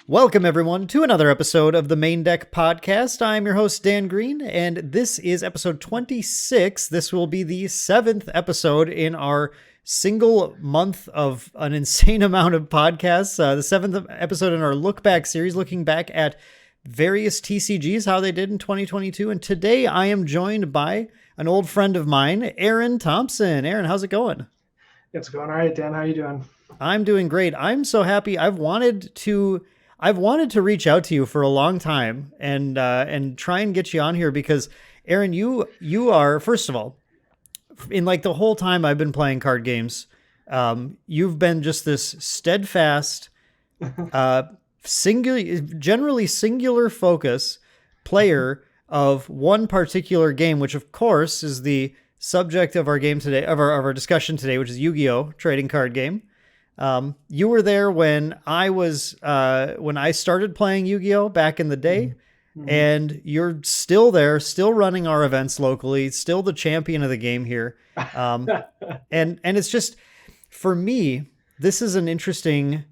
Welcome, everyone, to another episode of the Maindeck podcast. I'm your host, Dan Green, and this is episode 26. This will be the 7th episode in our single month of an insane amount of podcasts. The 7th episode in our Lookback Series, looking back at various TCGs, how they did in 2022. And today I am joined by an old friend of mine, Aaron Thompson. Aaron, how's it going? It's going all right, Dan. How you doing? I'm doing great. I'm so happy. I've wanted to reach out to you for a long time and try and get you on here because, Aaron, you are, first of all, in like the whole time I've been playing card games, you've been just this steadfast, generally singular focus player of one particular game, which of course is the subject of our game today, of our discussion today, which is Yu-Gi-Oh! Trading card game. You were there when I started playing Yu-Gi-Oh! Back in the day, and you're still there, still running our events locally, still the champion of the game here. And it's just, for me, this is an interesting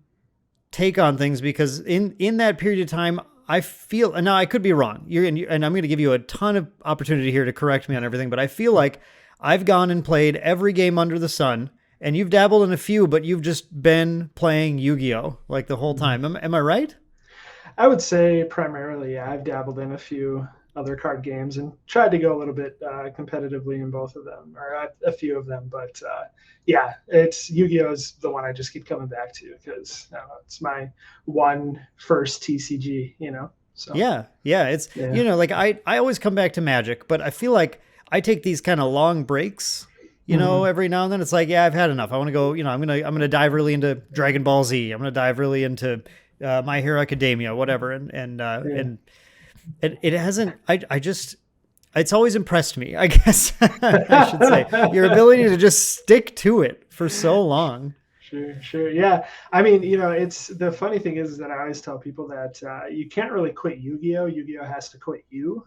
take on things because in that period of time, I feel, and now I could be wrong, and I'm going to give you a ton of opportunity here to correct me on everything, but I feel like I've gone and played every game under the sun. And you've dabbled in a few, but you've just been playing Yu-Gi-Oh! Like the whole time. Am I right? I would say primarily, yeah, I've dabbled in a few other card games and tried to go a little bit competitively in both of them, or a few of them. But yeah, it's Yu-Gi-Oh! Is the one I just keep coming back to because it's my first TCG, So Yeah. It's, like I always come back to Magic, but I feel like I take these kind of long breaks. Every now and then it's like, yeah, I've had enough. I want to go, I'm going to dive really into Dragon Ball Z. I'm going to dive really into My Hero Academia, whatever. And it hasn't, it's always impressed me, I guess I should say, your ability to just stick to it for so long. Sure. Yeah. I mean, it's the funny thing is that I always tell people that you can't really quit Yu-Gi-Oh! Yu-Gi-Oh! Has to quit you.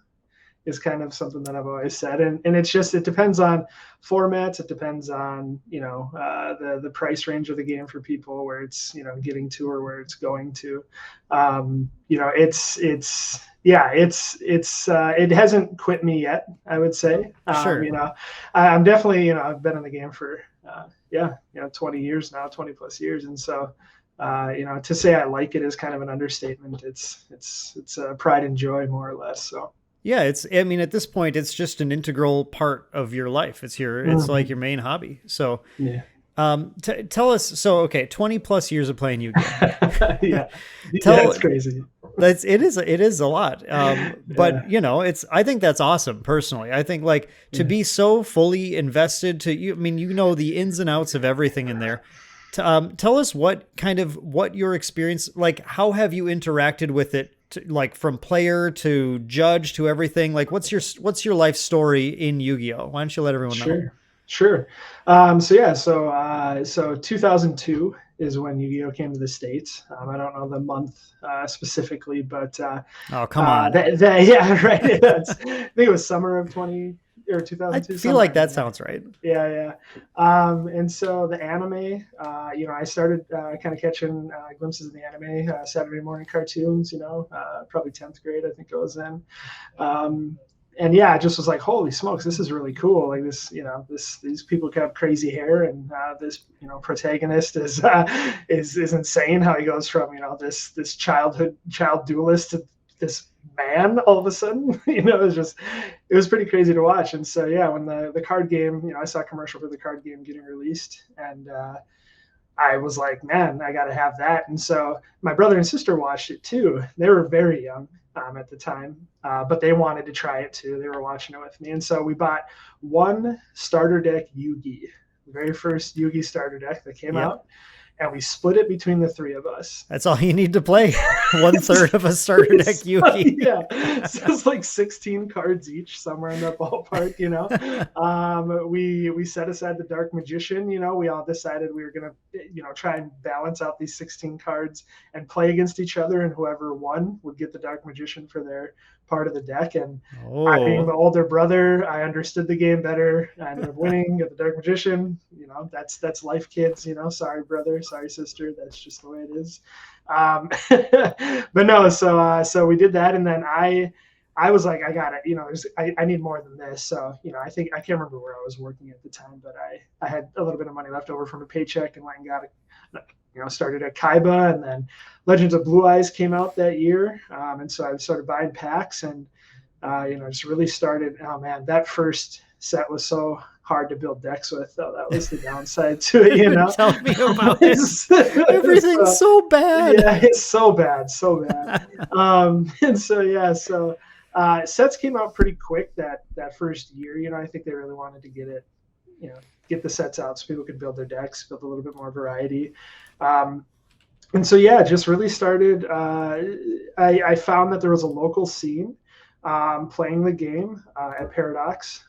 Is kind of something that I've always said. And it's just, it depends on formats. It depends on, the price range of the game for people where it's, getting to or where it's going to, it hasn't quit me yet, I would say. Sure. I'm definitely, I've been in the game for, 20 years now, 20 plus years. And so, to say I like it is kind of an understatement. It's a pride and joy more or less. So. Yeah, at this point, it's just an integral part of your life. It's like your main hobby. So, yeah. Tell us. So, okay, 20 plus years of playing Yu-Gi-Oh! Yeah, it's crazy. It is a lot. But I think that's awesome. Personally, I think to be so fully invested to you. I mean, the ins and outs of everything in there. Tell us what your experience, how have you interacted with it? From player to judge to everything, what's your life story in Yu-Gi-Oh? Why don't you let everyone know? Sure. So 2002 is when Yu-Gi-Oh came to the States. I don't know the month specifically, but oh, come on. Yeah, right. I think it was summer of 2002. I feel like that sounds right. Yeah. And so the anime, I started kind of catching glimpses of the anime, Saturday morning cartoons, probably 10th grade, I think it was then. And yeah, I just was like, holy smokes, this is really cool. Like this, these people have crazy hair, and this, protagonist is insane. How he goes from, this child duelist to this man all of a sudden. It was pretty crazy to watch. And so yeah, when the card game, I saw a commercial for the card game getting released, and I was like, man, I got to have that. And so my brother and sister watched it too. They were very young at the time, but they wanted to try it too. They were watching it with me. And so we bought one starter deck Yu-Gi, the very first Yu-Gi starter deck that came out. And we split it between the three of us. That's all you need to play. 1/3 of a starter deck Yu-Gi. Yeah. So it's like 16 cards each, somewhere in that ballpark, We set aside the Dark Magician, we all decided we were going to, try and balance out these 16 cards and play against each other. And whoever won would get the Dark Magician for their part of the deck. And I, being the older brother, I understood the game better. I ended up winning, got the Dark Magician, that's life, kids. Sorry, brother, sorry, sister. That's just the way it is. But no, so we did that, and then I was like, I got it. I need more than this. So, I think I can't remember where I was working at the time, but I had a little bit of money left over from a paycheck and went and got started at Kaiba, and then Legends of Blue Eyes came out that year. And so I started buying packs and, just really started. Oh man, that first set was so hard to build decks with, though. That was the downside to it. Tell me about it. Everything's so bad. Yeah, it's so bad. And so sets came out pretty quick that first year. I think they really wanted to get it, get the sets out so people could build their decks, build a little bit more variety. And so, just really started. I found that there was a local scene playing the game at Paradox,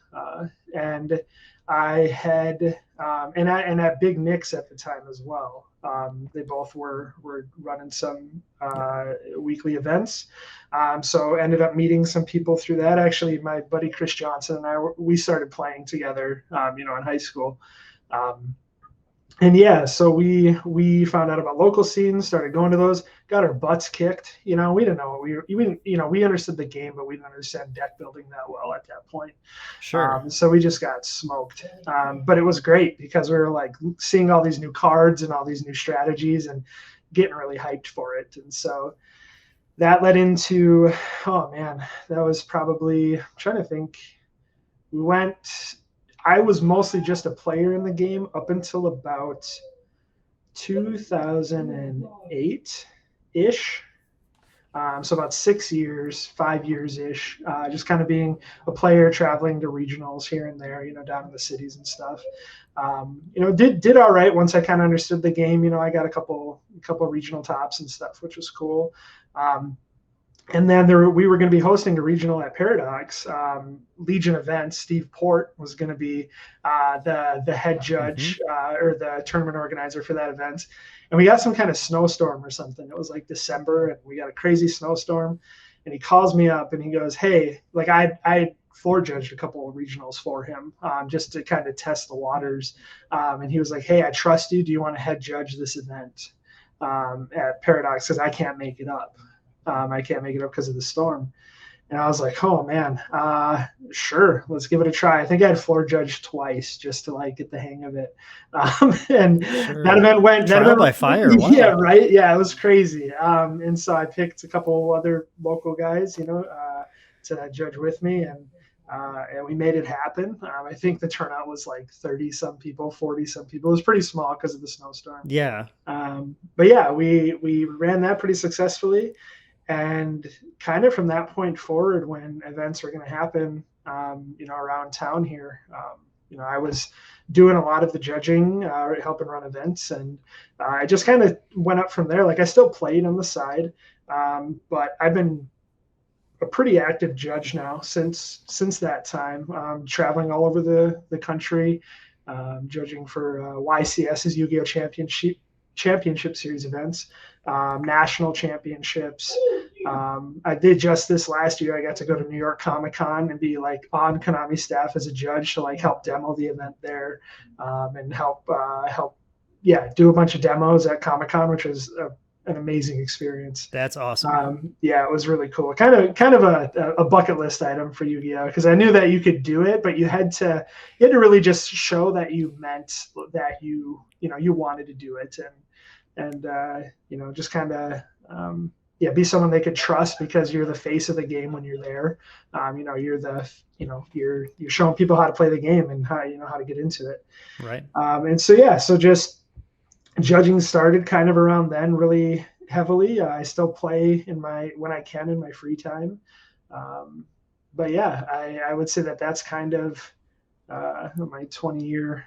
and I had and at Big Nick's at the time as well. They both were running some weekly events. So ended up meeting some people through that. Actually, my buddy Chris Johnson and we started playing together, in high school. So we found out about local scenes, started going to those, got our butts kicked. We didn't know we understood the game, but we didn't understand deck building that well at that point. Sure. So we just got smoked. But it was great because we were like seeing all these new cards and all these new strategies and getting really hyped for it. And so that led into, oh man, that was probably, I'm trying to think. I was mostly just a player in the game up until about 2008-ish. So about 6 years, 5 years-ish, just kind of being a player, traveling to regionals here and there, down in the cities and stuff. Did all right once I kind of understood the game. I got a couple regional tops and stuff, which was cool. And then we were going to be hosting a regional at Paradox, Legion events. Steve Port was going to be the head judge or the tournament organizer for that event. And we got some kind of snowstorm or something. It was like December, and we got a crazy snowstorm. And he calls me up and he goes, "Hey, like I floor judged a couple of regionals for him just to kind of test the waters." And he was like, "Hey, I trust you. Do you want to head judge this event at Paradox? Because I can't make it up. I can't make it up because of the storm." And I was like, "Oh man, sure, let's give it a try." I think I had floor judged twice just to like get the hang of it. And sure. That event went by fire. Wow. Yeah, right. Yeah, it was crazy. And so I picked a couple other local guys, to judge with me, and we made it happen. I think the turnout was like 30 some people, 40 some people. It was pretty small because of the snowstorm. Yeah. But yeah, we ran that pretty successfully. And kind of from that point forward, when events were going to happen, around town here, I was doing a lot of the judging, helping run events, and I just kind of went up from there. Like I still played on the side, but I've been a pretty active judge now since that time, traveling all over the country, judging for YCS's Yu-Gi-Oh! Championship Series events, national championships. I did just this last year. I got to go to New York Comic-Con and be like on Konami staff as a judge to like help demo the event there, and help do a bunch of demos at Comic-Con, which was an amazing experience. That's awesome. It was really cool. Kind of a bucket list item for Yu-Gi-Oh! Because I knew that you could do it, but you had to really just show that you meant that you wanted to do it, and just kind of be someone they could trust because you're the face of the game when you're there. You're showing people how to play the game and how to get into it. Right. So just judging started kind of around then really heavily. I still play when I can in my free time. But yeah, I would say that's kind of my 20-year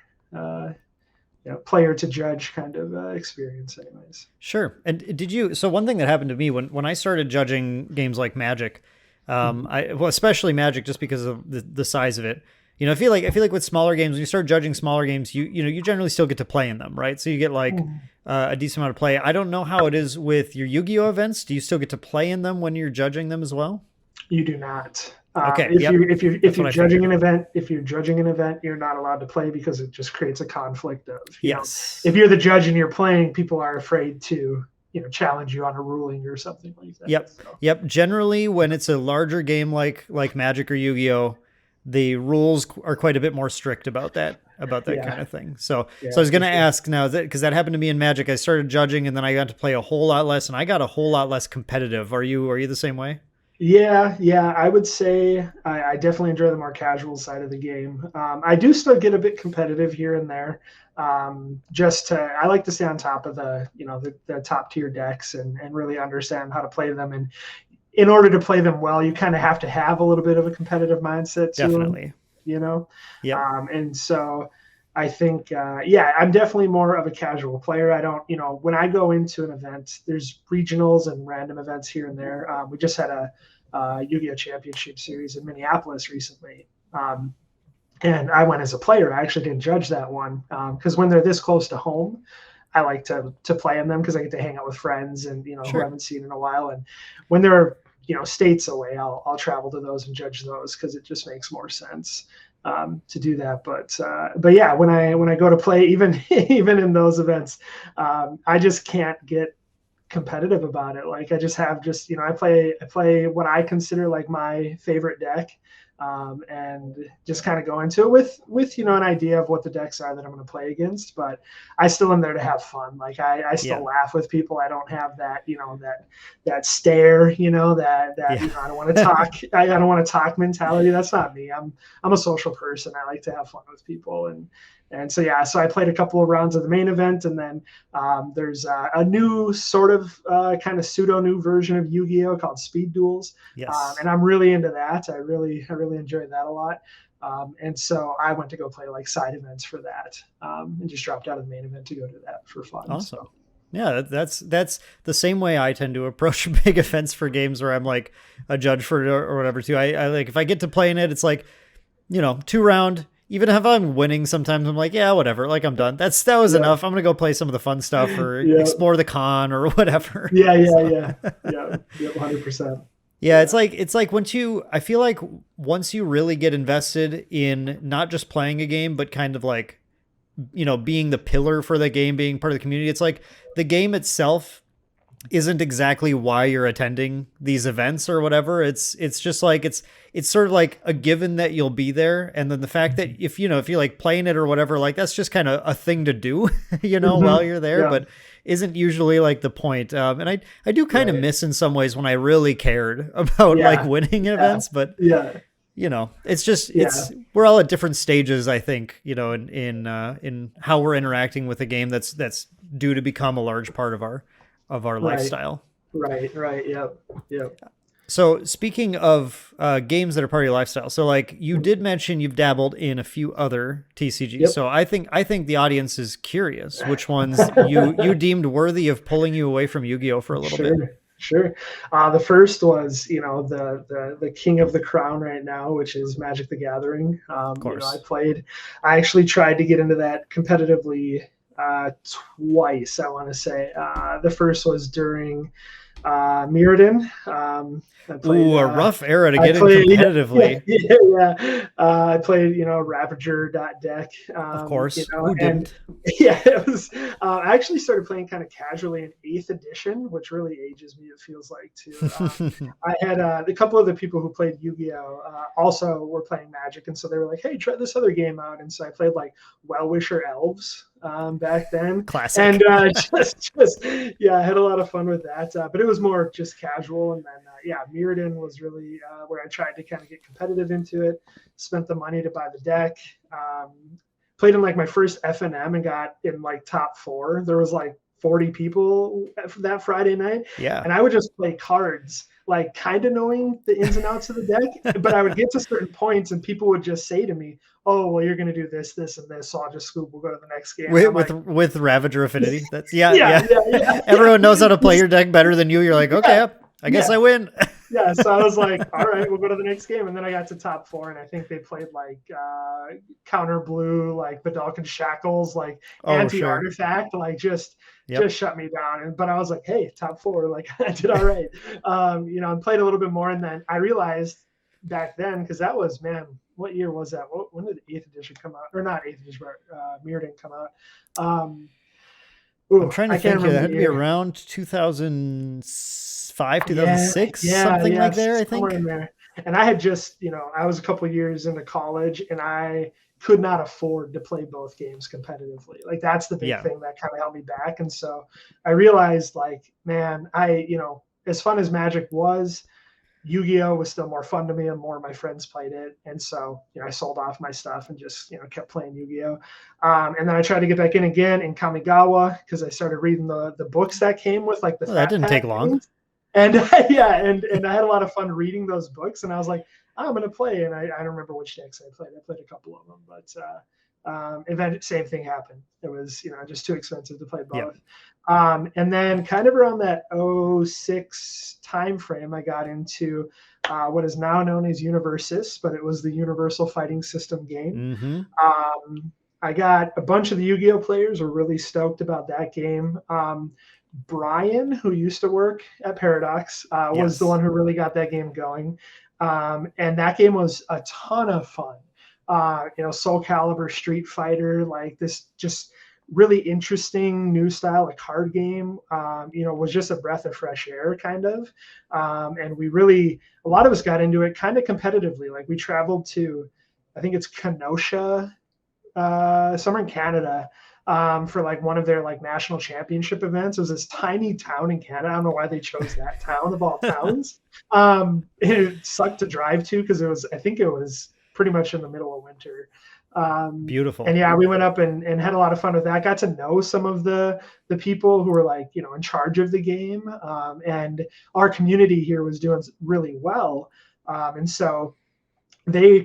player to judge kind of experience anyways. Sure. And so one thing that happened to me when I started judging games like Magic, especially Magic, just because of the size of it, I feel like with smaller games, when you start judging smaller games, you generally still get to play in them, right? So you get like a decent amount of play. I don't know how it is with your Yu-Gi-Oh! Events. Do you still get to play in them when you're judging them as well? You do not. Okay. If Yep. you if you That's if what you're I judging figured. an event, you're not allowed to play because it just creates a conflict of, Yes. if you're the judge and you're playing, people are afraid to, challenge you on a ruling or something like that. Yep. So Yep. Generally, when it's a larger game like Magic or Yu-Gi-Oh, the rules are quite a bit more strict about that kind yeah, of thing. So I yeah, was for going to sure. ask now that because that happened to me in Magic, I started judging and then I got to play a whole lot less, and I got a whole lot less competitive. Are you the same way? Yeah, I would say I definitely enjoy the more casual side of the game. I do still get a bit competitive here and there. I like to stay on top of the top tier decks and really understand how to play them. And in order to play them well, you kind of have to have a little bit of a competitive mindset to them, Definitely. you know? Yep. And so I think, yeah, I'm definitely more of a casual player. I don't, when I go into an event, there's regionals and random events here and there. We just had a Yu-Gi-Oh! Championship series in Minneapolis recently. And I went as a player. I actually didn't judge that one because when they're this close to home, I like to play in them because I get to hang out with friends and who I Sure. haven't seen in a while. And when they're states away, I'll travel to those and judge those because it just makes more sense to do that. But yeah, when I go to play, even even in those events, I just can't get competitive about it. Like I just have just I play what I consider like my favorite deck, and just kind of go into it with an idea of what the decks are that I'm going to play against. But I still am there to have fun. Like I Yeah. still laugh with people. I don't have that that stare that Yeah. I don't want to talk. I don't want to talk mentality. That's not me. I'm a social person. I like to have fun with people and so yeah, so I played a couple of rounds of the main event, and then there's a new sort of kind of pseudo new version of Yu-Gi-Oh called Speed Duels, Yes. and I'm really into that. I really enjoyed that a lot. And so I went to go play like side events for that, and just dropped out of the main event to go to that for fun. Awesome. So Yeah, that's the same way I tend to approach big events for games where I'm like a judge for it or whatever too. I like if I get to play in it, it's like, 2 round. Even if I'm winning, sometimes I'm like, yeah, whatever. Like I'm done. That was yeah, enough. I'm gonna go play some of the fun stuff or yeah, explore the con or whatever. yeah, yeah, So yeah, yeah, 100%. yeah, Yeah, it's like I feel like once you really get invested in not just playing a game, but kind of like being the pillar for the game, being part of the community. It's like the game itself isn't exactly why you're attending these events or whatever. It's just like it's sort of like a given that you'll be there, and then the fact that if you like playing it or whatever, like that's just kind of a thing to do, while you're there, yeah, but isn't usually like the point. And I do kind of right, miss in some ways when I really cared about like yeah, winning yeah, events, but yeah, it's just yeah, we're all at different stages, I think, in how we're interacting with a game that's due to become a large part of our right, lifestyle. right, yep, yep. So speaking of games that are part of your lifestyle, so like you did mention you've dabbled in a few other TCGs. Yep. So I think the audience is curious which ones you deemed worthy of pulling you away from Yu-Gi-Oh for a little bit. Sure, sure. The first was, the king of the crown right now, which is Magic the Gathering. Of course. I actually tried to get into that competitively twice, I want to say. The first was during Mirrodin. I played. Ooh, a rough era to I get in played. Yeah, yeah, competitively. yeah. I played. Ravager deck. Of course. Who And didn't? yeah, it was. I actually started playing kind of casually in Eighth Edition, which really ages me. It feels like too. I had a couple of the people who played Yu-Gi-Oh also were playing Magic, and so they were like, "Hey, try this other game out." And so I played like Well-Wisher Elves back then, Classic. and just yeah, I had a lot of fun with that. But it was more just casual, and then yeah, Mirrodin was really where I tried to kind of get competitive into it. Spent the money to buy the deck. Played in like my first FNM and got in like top 4. There was like 40 people that Friday night, Yeah. and I would just play cards, like kind of knowing the ins and outs of the deck. But I would get to certain points, and people would just say to me, "Oh, well, you're going to do this, this, and this, so I'll just scoop. We'll go to the next game." And with I'm with like, with Ravager Affinity. That's yeah, "Yeah, yeah. yeah, yeah, Everyone knows how to play yeah, your deck better than you. You're like, okay, yeah, yep, I guess yeah." I win. Yeah, so I was like, all right, we'll go to the next game. And then I got to top 4, and I think they played like counter blue, like Badalkin Shackles, like Oh, sure. anti-artifact, like Yep. just shut me down. But I was like, hey, top 4, like I did all right. And played a little bit more, and then I realized back then, because that was, man, what year was that? When did the 8th edition come out? Or not 8th edition, but Mirrodin come out? I'm trying to I can't think here. That remember had the to be year. around 2005, Yeah, 2006, something yeah, like there, I somewhere think. in there. And I had just, I was a couple of years into college, and I could not afford to play both games competitively. Like that's the big Yeah. thing that kind of held me back. And so I realized, like, man, as fun as Magic was, Yu-Gi-Oh was still more fun to me, and more of my friends played it. And so, I sold off my stuff and just, kept playing Yu-Gi-Oh. And then I tried to get back in again in Kamigawa, because I started reading the books that came with like the Well, that fat didn't take pack long. things. And yeah, and I had a lot of fun reading those books, and I was like, I'm going to play. And I don't remember which decks I played. I played a couple of them, but event same thing happened. It was just too expensive to play Yep. both. And then kind of around that 06 time frame, I got into what is now known as Universus, but it was the Universal Fighting System game. Mm-hmm. I got a bunch of the Yu-Gi-Oh players were really stoked about that game. Brian, who used to work at Paradox, was the Yes. one who really got that game going. And that game was a ton of fun. Soul Calibur, Street Fighter, like this just really interesting new style of card game, was just a breath of fresh air kind of. And a lot of us got into it kind of competitively. Like we traveled to, I think it's Kenosha, somewhere in Canada, for like one of their like national championship events. It was this tiny town in Canada. I don't know why they chose that town of all towns. It sucked to drive to, because I think it was pretty much in the middle of winter. Beautiful. And yeah, we went up and had a lot of fun with that. Got to know some of the people who were like, in charge of the game. And our community here was doing really well. And so they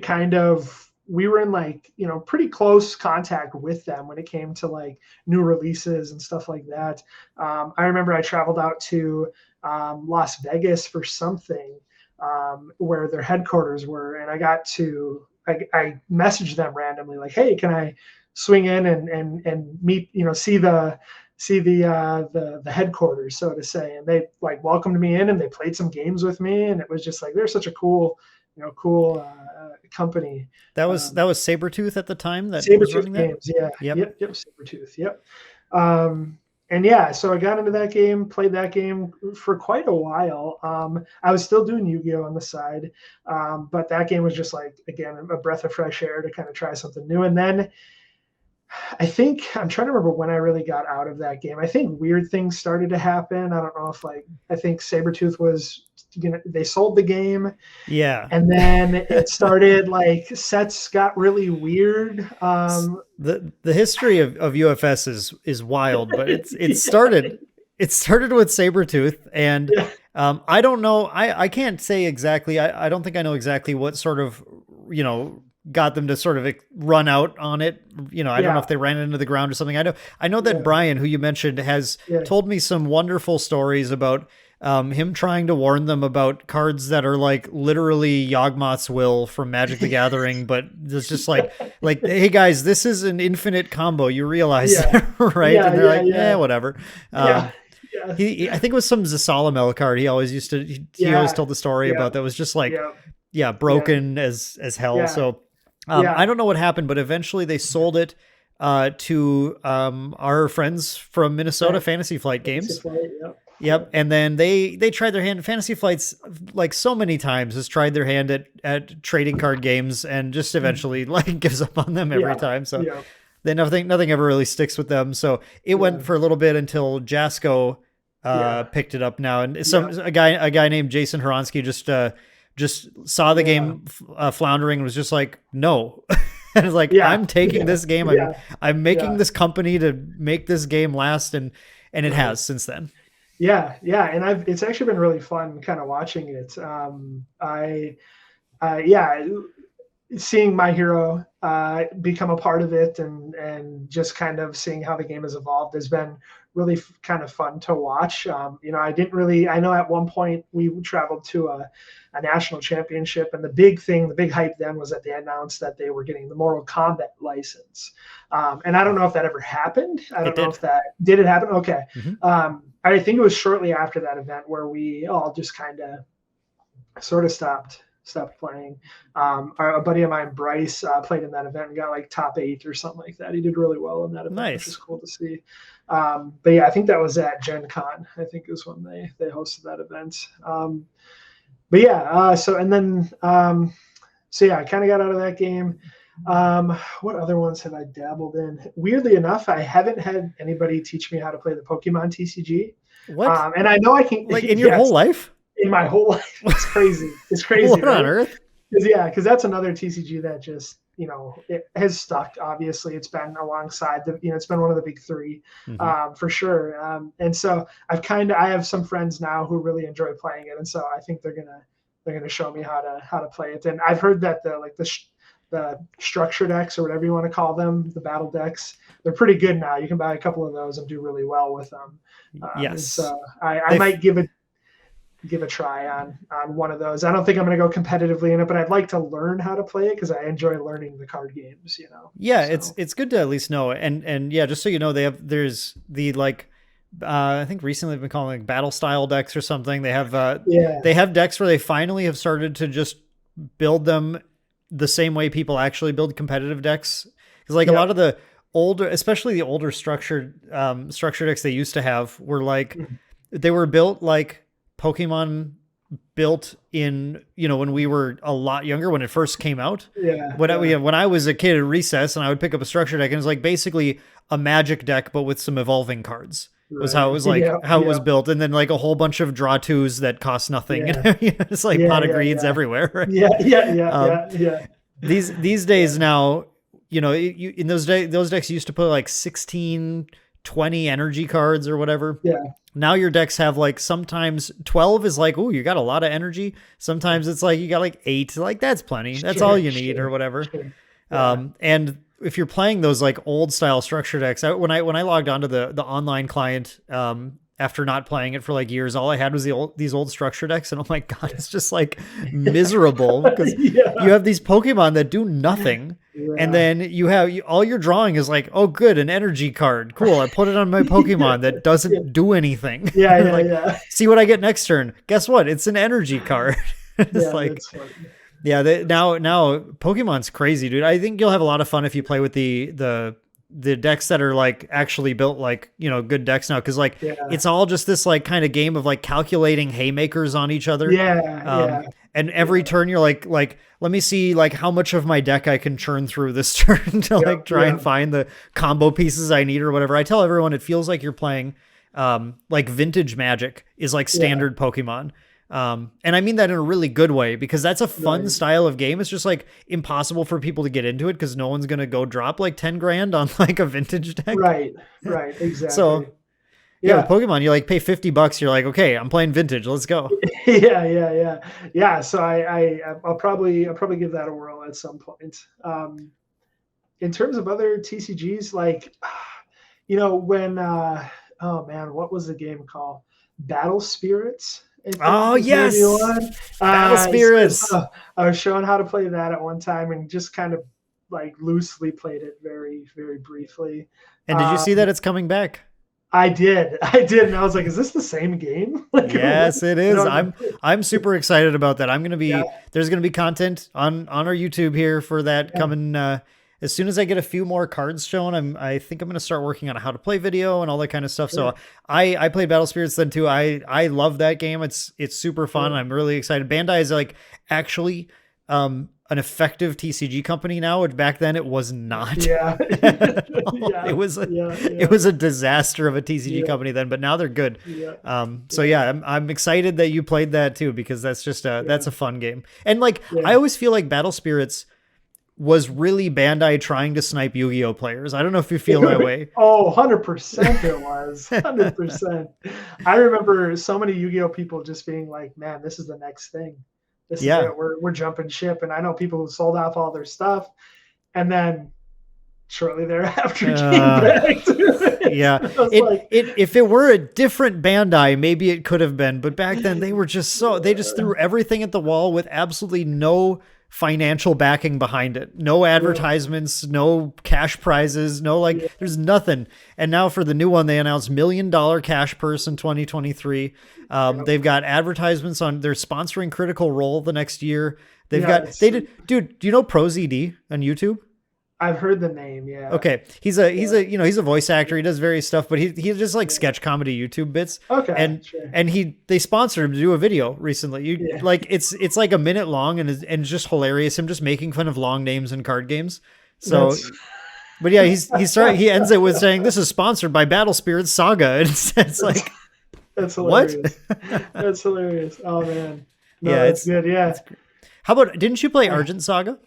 we were in like, pretty close contact with them when it came to like new releases and stuff like that. I remember I traveled out to Las Vegas for something, where their headquarters were. And I messaged them randomly, like, hey, can I swing in and meet, see the headquarters, so to say. And they like welcomed me in, and they played some games with me. And it was just like, they're such a cool company. That was Sabretooth at the time that was Sabretooth running that? Games, yeah. Yep. Yep, Sabretooth, yep. And yeah, so I got into that game, played that game for quite a while. I was still doing Yu-Gi-Oh on the side, but that game was just like, again, a breath of fresh air to kind of try something new. And then I think I'm trying to remember when I really got out of that game. I think weird things started to happen. I don't know if I think Sabretooth was, they sold the game. Yeah. And then it started like sets got really weird. The history of UFS is wild, but it started with Sabretooth, and I don't know, I can't say exactly, I don't think I know exactly what sort of got them to sort of run out on it. I don't know if they ran into the ground or something. I know that Brian, who you mentioned, has told me some wonderful stories about him trying to warn them about cards that are like literally Yawgmoth's Will from Magic the Gathering, but it's just like, hey guys, this is an infinite combo. You realize, right? Yeah, and they're like, whatever. Yeah. I think it was some Zasalamel card. He always used to, he always told the story about that was just like, broken as hell. Yeah. So I don't know what happened, but eventually they sold it to our friends from Minnesota, Fantasy Flight Games. Yep. And then they tried their hand. Fantasy Flights, like so many times, has tried their hand at trading card games, and just eventually like gives up on them every time. So then nothing ever really sticks with them. So it went for a little bit until Jasco picked it up now, and a guy named Jason Horonsky just saw the game floundering and was just like, no. And it's like, I'm taking this game. I'm making this company to make this game last, and it has since then. Yeah, and it's actually been really fun kind of watching it. Seeing My Hero become a part of it, and just kind of seeing how the game has evolved has been really kind of fun to watch. I know at one point we traveled to a national championship, and the big hype then was that they announced that they were getting the Mortal Kombat license. And I don't know if that ever happened. I don't know if did it happen? Okay. Mm-hmm. I think it was shortly after that event where we all just kind of sort of stopped stopped playing. A buddy of mine, Bryce, played in that event and got like top 8 or something like that. He did really well in that event, which was cool to see. But yeah, I think that was at Gen Con, I think is when they hosted that event. But yeah, so yeah, I kind of got out of that game. What other ones have I dabbled in? Weirdly enough, I haven't had anybody teach me how to play the Pokemon TCG. What? And I know I can, like in your whole life? In my whole life. It's crazy. It's crazy. What on earth? Because that's another TCG that just, it has stuck. Obviously, it's been alongside it's been one of the big 3 for sure. And so I have some friends now who really enjoy playing it, and so I think they're gonna show me how to play it. And I've heard that the structure decks, or whatever you want to call them, the battle decks, they're pretty good now. You can buy a couple of those and do really well with them. Yes. So I might give a try on one of those. I don't think I'm going to go competitively in it, but I'd like to learn how to play it because I enjoy learning the card games. Yeah, so. It's good to at least know. And yeah, just so you know, there's the I think recently they've been calling battle style decks or something. They have they have decks where they finally have started to just build them the same way people actually build competitive decks. Because a lot of the older, especially the older structured decks they used to have were they were built like Pokemon built in, when we were a lot younger, when it first came out. When I was a kid at recess and I would pick up a structure deck, and it was basically a Magic deck, but with some evolving cards. Was how it was it was built. And then a whole bunch of draw 2s that cost nothing. It's pot of greeds everywhere. Right? These days now, in those decks used to put 16, 20 energy cards or whatever. Now your decks have sometimes 12 is oh, you got a lot of energy. Sometimes it's you got 8, that's plenty. That's all you need or whatever. And if you're playing those old style structure decks, when I logged onto the online client, after not playing it for years, all I had was these old structure decks, and oh my god, it's just miserable because you have these Pokemon that do nothing, and then you have all you're drawing is oh good, an energy card, cool. I put it on my Pokemon that doesn't do anything. See what I get next turn. Guess what? It's an energy card. It's now Pokemon's crazy, dude. I think you'll have a lot of fun if you play with the decks that are actually built good decks now, because it's all just this kind of game of calculating haymakers on each other. And every turn you're let me see how much of my deck I can churn through this turn to try and find the combo pieces I need or whatever. I tell everyone it feels like you're playing vintage Magic is standard Pokemon. And I mean that in a really good way, because that's a fun style of game. It's just impossible for people to get into it because no one's going to go drop 10 grand on a vintage deck. Right. Exactly. So with Pokemon, you pay $50. You're okay, I'm playing vintage. Let's go. Yeah. So I'll probably give that a whirl at some point. In terms of other TCGs, when, oh man, what was the game called? Battle Spirits. Oh yes, Battle Spirits. I was showing how to play that at one time and just kind of loosely played it very, very briefly. And did you see that it's coming back? I did, and I was is this the same game? Yes, it is. I'm super excited about that. There's gonna be content on our YouTube here for that coming. As soon as I get a few more cards shown, I think I'm going to start working on a how to play video and all that kind of stuff. So I played Battle Spirits then too. I love that game. It's super fun. I'm really excited. Bandai is actually an effective TCG company now, which back then it was not. It was a disaster of a TCG company then, but now they're good. I'm excited that you played that too, because that's just that's a fun game. And I always feel Battle Spirits was really Bandai trying to snipe Yu-Gi-Oh players. I don't know if you feel that way. Oh, 100% it was. 100%. I remember so many Yu-Gi-Oh people just being man, this is the next thing. This is it. We're jumping ship. And I know people who sold off all their stuff and then shortly thereafter came back to it. If it were a different Bandai, maybe it could have been. But back then they were just they just threw everything at the wall with absolutely no financial backing behind it. No advertisements, no cash prizes, no there's nothing. And now for the new one, they announced $1 million cash purse in 2023. They've got advertisements on, they're sponsoring Critical Role the next year. They've Yeah, got, they did, dude, do you know ProZD on YouTube? I've heard the name. Yeah. Okay. He's a voice actor. He does various stuff, but he just like sketch comedy YouTube bits. Okay. And, Sure. and they sponsored him to do a video recently. Like it's like a minute long and it's just hilarious. Him just making fun of long names in card games. So, but yeah, he ends it with saying, "This is sponsored by Battle Spirits Saga." And it's like, that's hilarious. What? That's hilarious. Oh man. No, Yeah, it's good. Yeah. How about, didn't you play Argent Saga?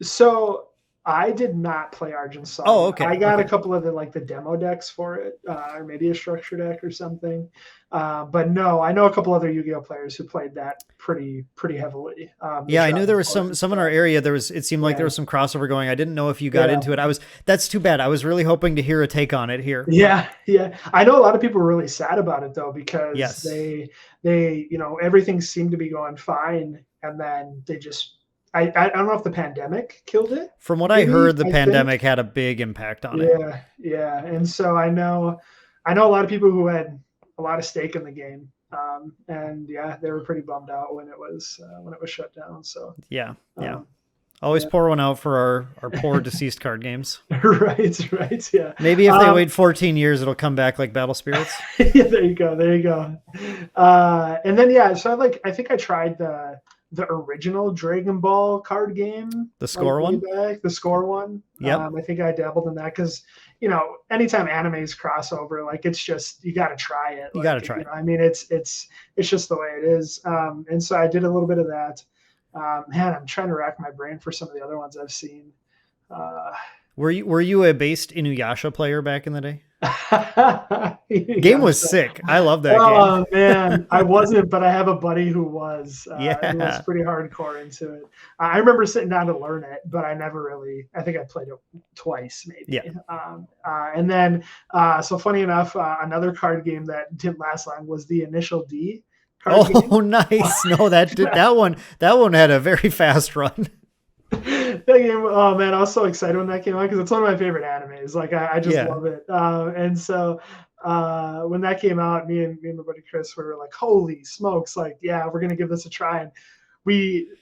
So I did not play Argent Saga. Oh, okay. I got a couple of the demo decks for it, or maybe a structure deck or something. But no, I know a couple other Yu-Gi-Oh players who played that pretty heavily. Yeah, I knew there was some in our area. It seemed like there was some crossover going. I didn't know if you got into it. That's too bad. I was really hoping to hear a take on it here. Yeah. I know a lot of people were really sad about it though, because they everything seemed to be going fine, and then they just I don't know if the pandemic killed it. From what I heard, the pandemic had a big impact on it. Yeah. And so I know a lot of people who had a lot of stake in the game. And yeah, they were pretty bummed out when it was shut down. So yeah. Always pour one out for our poor deceased card games. Right. Yeah. Maybe if they wait 14 years, it'll come back like Battle Spirits. Yeah, there you go. And then so I think I tried the original Dragon Ball card game. The score one? The score one. Yep. I think I dabbled in that because, anytime animes cross over, it's just, you got to try it. You got to try it. I mean, it's just the way it is. And so I did a little bit of that. Man, I'm trying to rack my brain for some of the other ones I've seen. Were you a based Inuyasha player back in the day? Game was sick. I love that game. Oh man, I wasn't, but I have a buddy who was. He was pretty hardcore into it. I remember sitting down to learn it, but I never really. I think I played it twice, maybe. Yeah. And then, so funny enough, another card game that didn't last long was the Initial D card game. Nice. No, that one had a very fast run. That game, oh man, I was so excited when that came out because it's one of my favorite animes. I just love it. And so when that came out, me and my buddy Chris were like, "Holy smokes!" We're gonna give this a try. And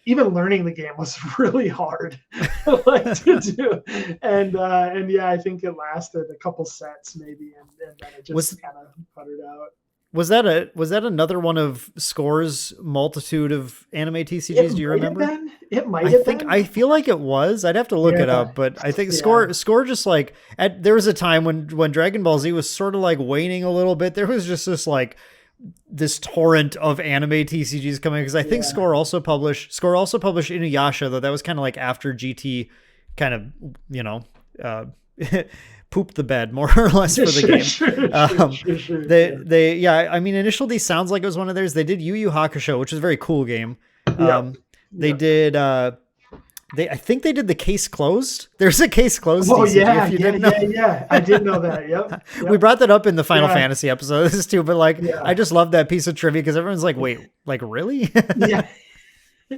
even learning the game was really hard, to do. And I think it lasted a couple sets maybe, and then it just kind of puttered out. Was that another one of Score's multitude of anime TCGs? Do you remember? It might have been. I feel like it was. I'd have to look it up, but I think Score just there was a time when Dragon Ball Z was sort of waning a little bit. There was just this torrent of anime TCGs coming, because I think Score also published Inuyasha, though that was kind of after GT kind of pooped the bed more or less for the game. Sure. I mean, Initial D sounds like it was one of theirs. They did Yu Yu Hakusho, which is a very cool game. They did I think they did the Case Closed. There's a Case Closed TCG, if you didn't know. Yeah, I did know that. Yep. We brought that up in the Final Fantasy episode of this too, but I just love that piece of trivia because everyone's like, wait, really?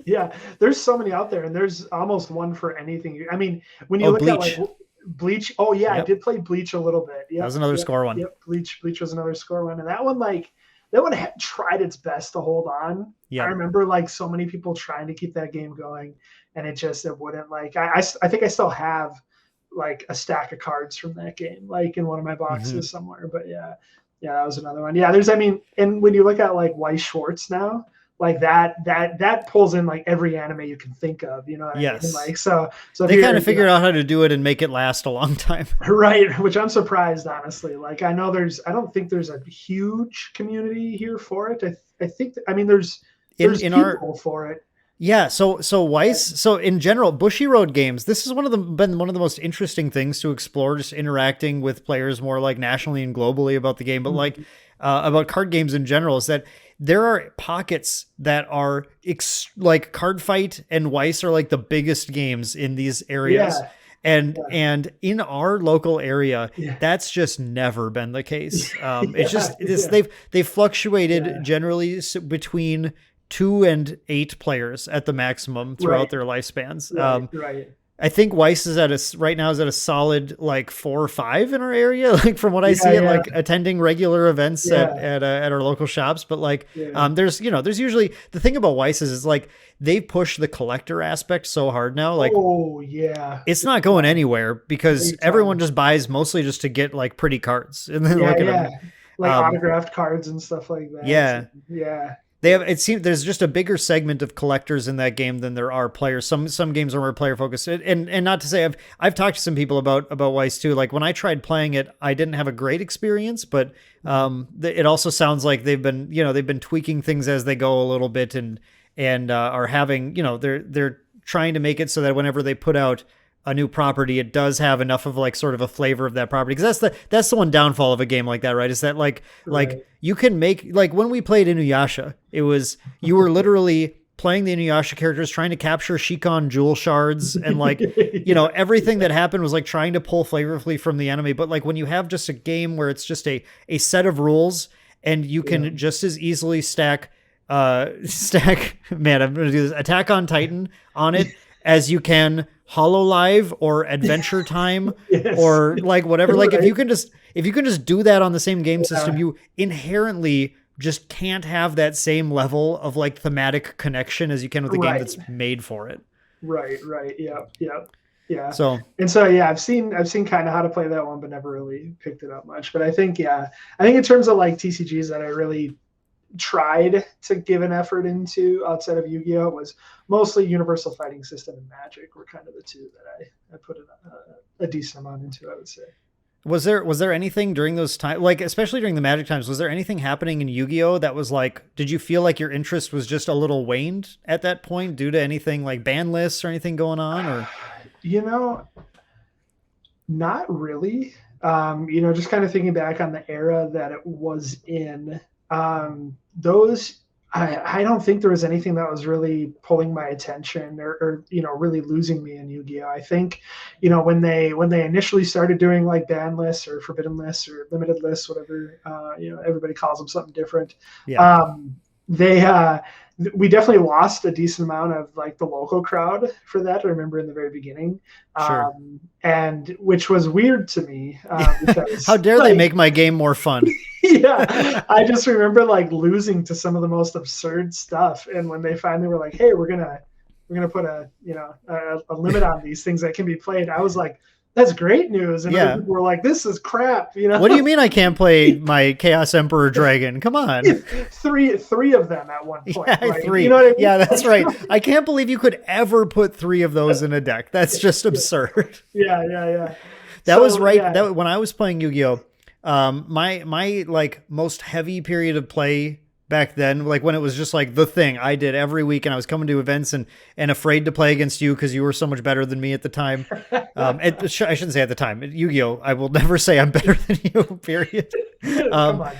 Yeah, there's so many out there, and there's almost one for anything. I mean, when you look Bleach. at Bleach. Oh yeah, I did play Bleach a little bit. Yeah, that was another score one. Yep, Bleach was another score one, and that one had tried its best to hold on. I remember so many people trying to keep that game going, and it wouldn't. I think I still have a stack of cards from that game, in one of my boxes somewhere. But yeah, that was another one. Yeah, and when you look at Weiss Schwartz now. That pulls in every anime you can think of, you know what I mean? So they kind of figured out how to do it and make it last a long time. Right, which I'm surprised, honestly. I don't think there's a huge community here for it. I think there's people for it. Yeah, so Weiss, so in general, Bushiroad games, this is been one of the most interesting things to explore, just interacting with players more nationally and globally about the game, but about card games in general, is that there are pockets that are Card Fight and Weiss are the biggest games in these areas. And in our local area, that's just never been the case. They've fluctuated generally between 2 and 8 players at the maximum throughout their lifespans. Right. I think Weiss is right now is at a solid like 4 or 5 in our area, like from what I see at like attending regular events at our local shops. But like, there's usually the thing about Weiss is like they push the collector aspect so hard now. Like, it's not going anywhere because everyone just buys mostly just to get like pretty cards and then look at them. Like autographed cards and stuff like that. Yeah. They have, it seems there's just a bigger segment of collectors in that game than there are players. Some games are more player focused, and not to say I've talked to some people about Weiss too. Like when I tried playing it, I didn't have a great experience, but it also sounds like they've been tweaking things as they go a little bit, and are having, they're trying to make it so that whenever they put out a new property, it does have enough of like sort of a flavor of that property. Because that's the one downfall of a game like that, right? Is that like you can make, like when we played Inuyasha, it was, you were literally playing the Inuyasha characters, trying to capture Shikon jewel shards, and like, everything that happened was like trying to pull flavorfully from the anime. But like when you have just a game where it's just a set of rules and you can just as easily stack, man, I'm going to do this, Attack on Titan on it as you can HoloLive or Adventure Time or like whatever. Like if you can just do that on the same game system, you inherently just can't have that same level of like thematic connection as you can with a game that's made for it. Right. Yeah. So I've seen kind of how to play that one, but never really picked it up much. But I think in terms of like TCGs that I really tried to give an effort into outside of Yu-Gi-Oh! Was mostly Universal Fighting System and Magic were kind of the two that I put a decent amount into, I would say. Was there anything during those times, like especially during the Magic times, was there anything happening in Yu-Gi-Oh! That was like, did you feel like your interest was just a little waned at that point due to anything like ban lists or anything going on? Or not really. Just kind of thinking back on the era that it was in, I don't think there was anything that was really pulling my attention or really losing me in Yu-Gi-Oh! I think, when they initially started doing like ban lists or forbidden lists or limited lists, whatever, everybody calls them something different. We definitely lost a decent amount of like the local crowd for that. I remember in the very beginning, and which was weird to me. Because, how dare they make my game more fun? I just remember like losing to some of the most absurd stuff. And when they finally were like, "Hey, we're gonna put a limit on these things that can be played," I was like, that's great news. And other people were like, this is crap. What do you mean I can't play my Chaos Emperor Dragon? Come on. Three of them at one point. Yeah, right? 3. You know what I mean? Yeah, that's right. I can't believe you could ever put 3 of those in a deck. That's just absurd. Yeah. That was right. Yeah. That when I was playing Yu-Gi-Oh! My like most heavy period of play back then, like when it was just like the thing I did every week, and I was coming to events and afraid to play against you because you were so much better than me at the time. I shouldn't say at the time. At Yu-Gi-Oh! I will never say I'm better than you, period. Come on,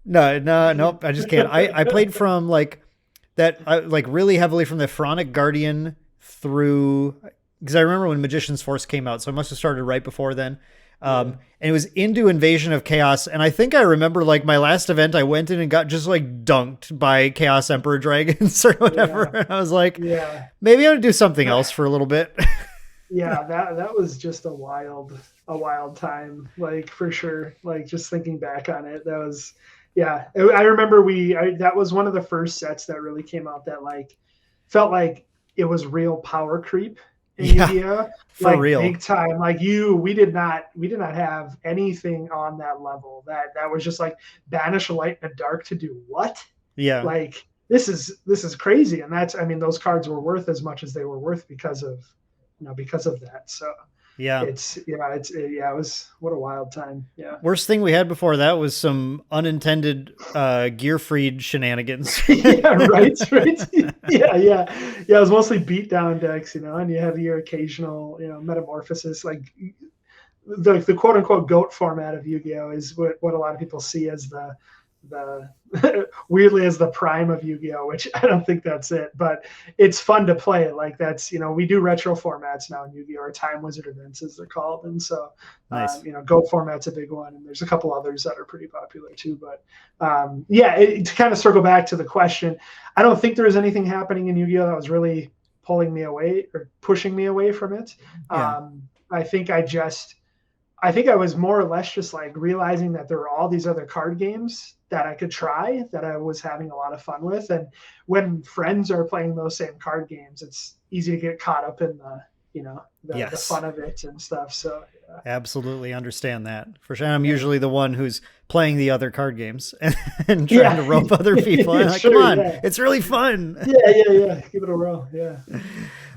Dan. No, I just can't. I played from like that, like really heavily from the Pharaonic Guardian through, because I remember when Magician's Force came out, so I must have started right before then. And it was into Invasion of Chaos, and I think I remember like my last event I went in and got just like dunked by Chaos Emperor Dragons or whatever, and I was like, maybe I'm gonna do something else for a little bit. That was just a wild time, like for sure. Like just thinking back on it, that was I remember that was one of the first sets that really came out that like felt like it was real power creep. Yu-Gi-Oh! For like real, big time. Like we did not have anything on that level. That was just like banish a light and a dark to do what? Yeah. Like this is crazy. And those cards were worth as much as they were worth because of that. So it was, what a wild time. Yeah. Worst thing we had before that was some unintended Gearfried shenanigans. Right. Yeah. It was mostly beat down decks, and you have your occasional, metamorphosis, like the quote unquote GOAT format of Yu-Gi-Oh! Is what a lot of people see as the weirdly as the prime of Yu-Gi-Oh!, which I don't think that's it, but it's fun to play. Like that's, we do retro formats now in Yu-Gi-Oh! Or Time Wizard events as they're called. And so, nice. GOAT format's a big one. And there's a couple others that are pretty popular too. But to kind of circle back to the question, I don't think there was anything happening in Yu-Gi-Oh! That was really pulling me away or pushing me away from it. Yeah. I think I was more or less just like realizing that there were all these other card games that I could try that I was having a lot of fun with. And when friends are playing those same card games, it's easy to get caught up in the Yes. fun of it and stuff. So Absolutely understand that for sure. I'm usually the one who's playing the other card games and trying to rope other people. I'm like, Sure, come on, yeah. it's really fun. Yeah. Give it a whirl. Yeah.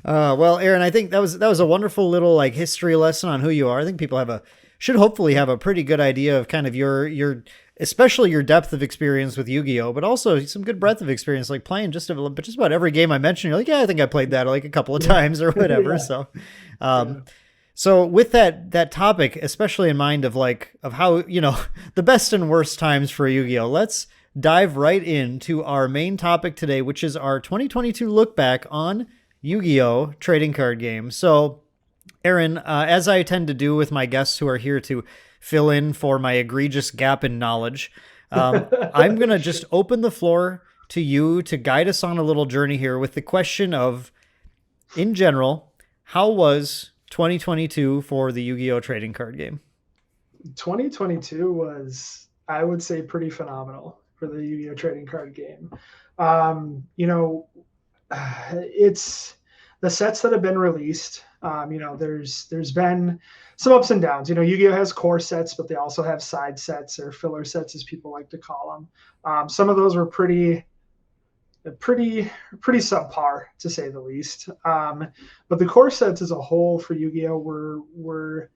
Well, Aaron, I think that was a wonderful little like history lesson on who you are. I think people should hopefully have a pretty good idea of kind of your especially your depth of experience with Yu-Gi-Oh, but also some good breadth of experience, like playing just about every game I mentioned. You're like, yeah, I think I played that like a couple of times or whatever. So, so with that topic, especially in mind of how, the best and worst times for Yu-Gi-Oh, let's dive right into our main topic today, which is our 2022 look back on Yu-Gi-Oh trading card game. So, Aaron, as I tend to do with my guests who are here to fill in for my egregious gap in knowledge, I'm going to just open the floor to you to guide us on a little journey here with the question of, in general, how was 2022 for the Yu-Gi-Oh trading card game? 2022 was, I would say, pretty phenomenal for the Yu-Gi-Oh trading card game. It's the sets that have been released. There's been some ups and downs. Yu-Gi-Oh has core sets, but they also have side sets or filler sets, as people like to call them. Some of those were pretty subpar, to say the least. But the core sets as a whole for Yu-Gi-Oh were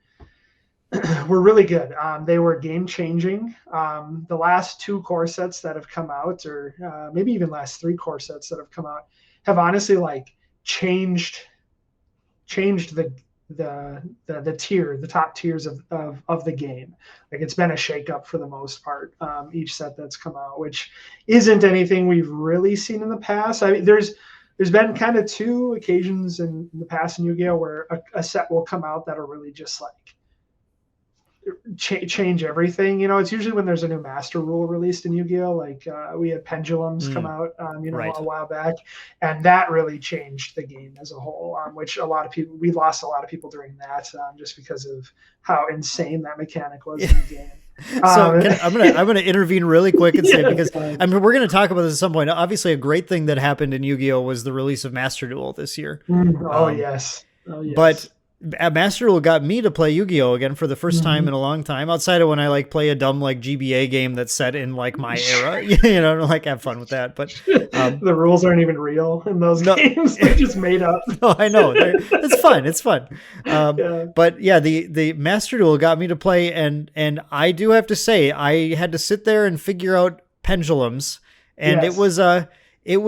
really good. They were game changing. The last two core sets that have come out, or maybe even last three core sets that have come out, have honestly changed the top tiers of the game. Like, it's been a shakeup for the most part. Each set that's come out, which isn't anything we've really seen in the past. I mean, there's been kind of two occasions in the past in Yu-Gi-Oh where a set will come out that'll really just change everything. It's usually when there's a new master rule released in Yu-Gi-Oh. We had pendulums come out, Right. a while back, and that really changed the game as a whole. Which we lost a lot of people during that, just because of how insane that mechanic was in the game. So I'm gonna intervene really quick and say, because fine. we're gonna talk about this at some point. Obviously, a great thing that happened in Yu-Gi-Oh was the release of Master Duel this year. Yes. But Master Duel got me to play Yu-Gi-Oh again for the first time in a long time, outside of when I play a dumb GBA game that's set in my era, have fun with that. But the rules aren't even real in those games; they're just made up. No, I know, it's fun. It's fun. But yeah, the Master Duel got me to play, and I do have to say, I had to sit there and figure out pendulums, and Yes. it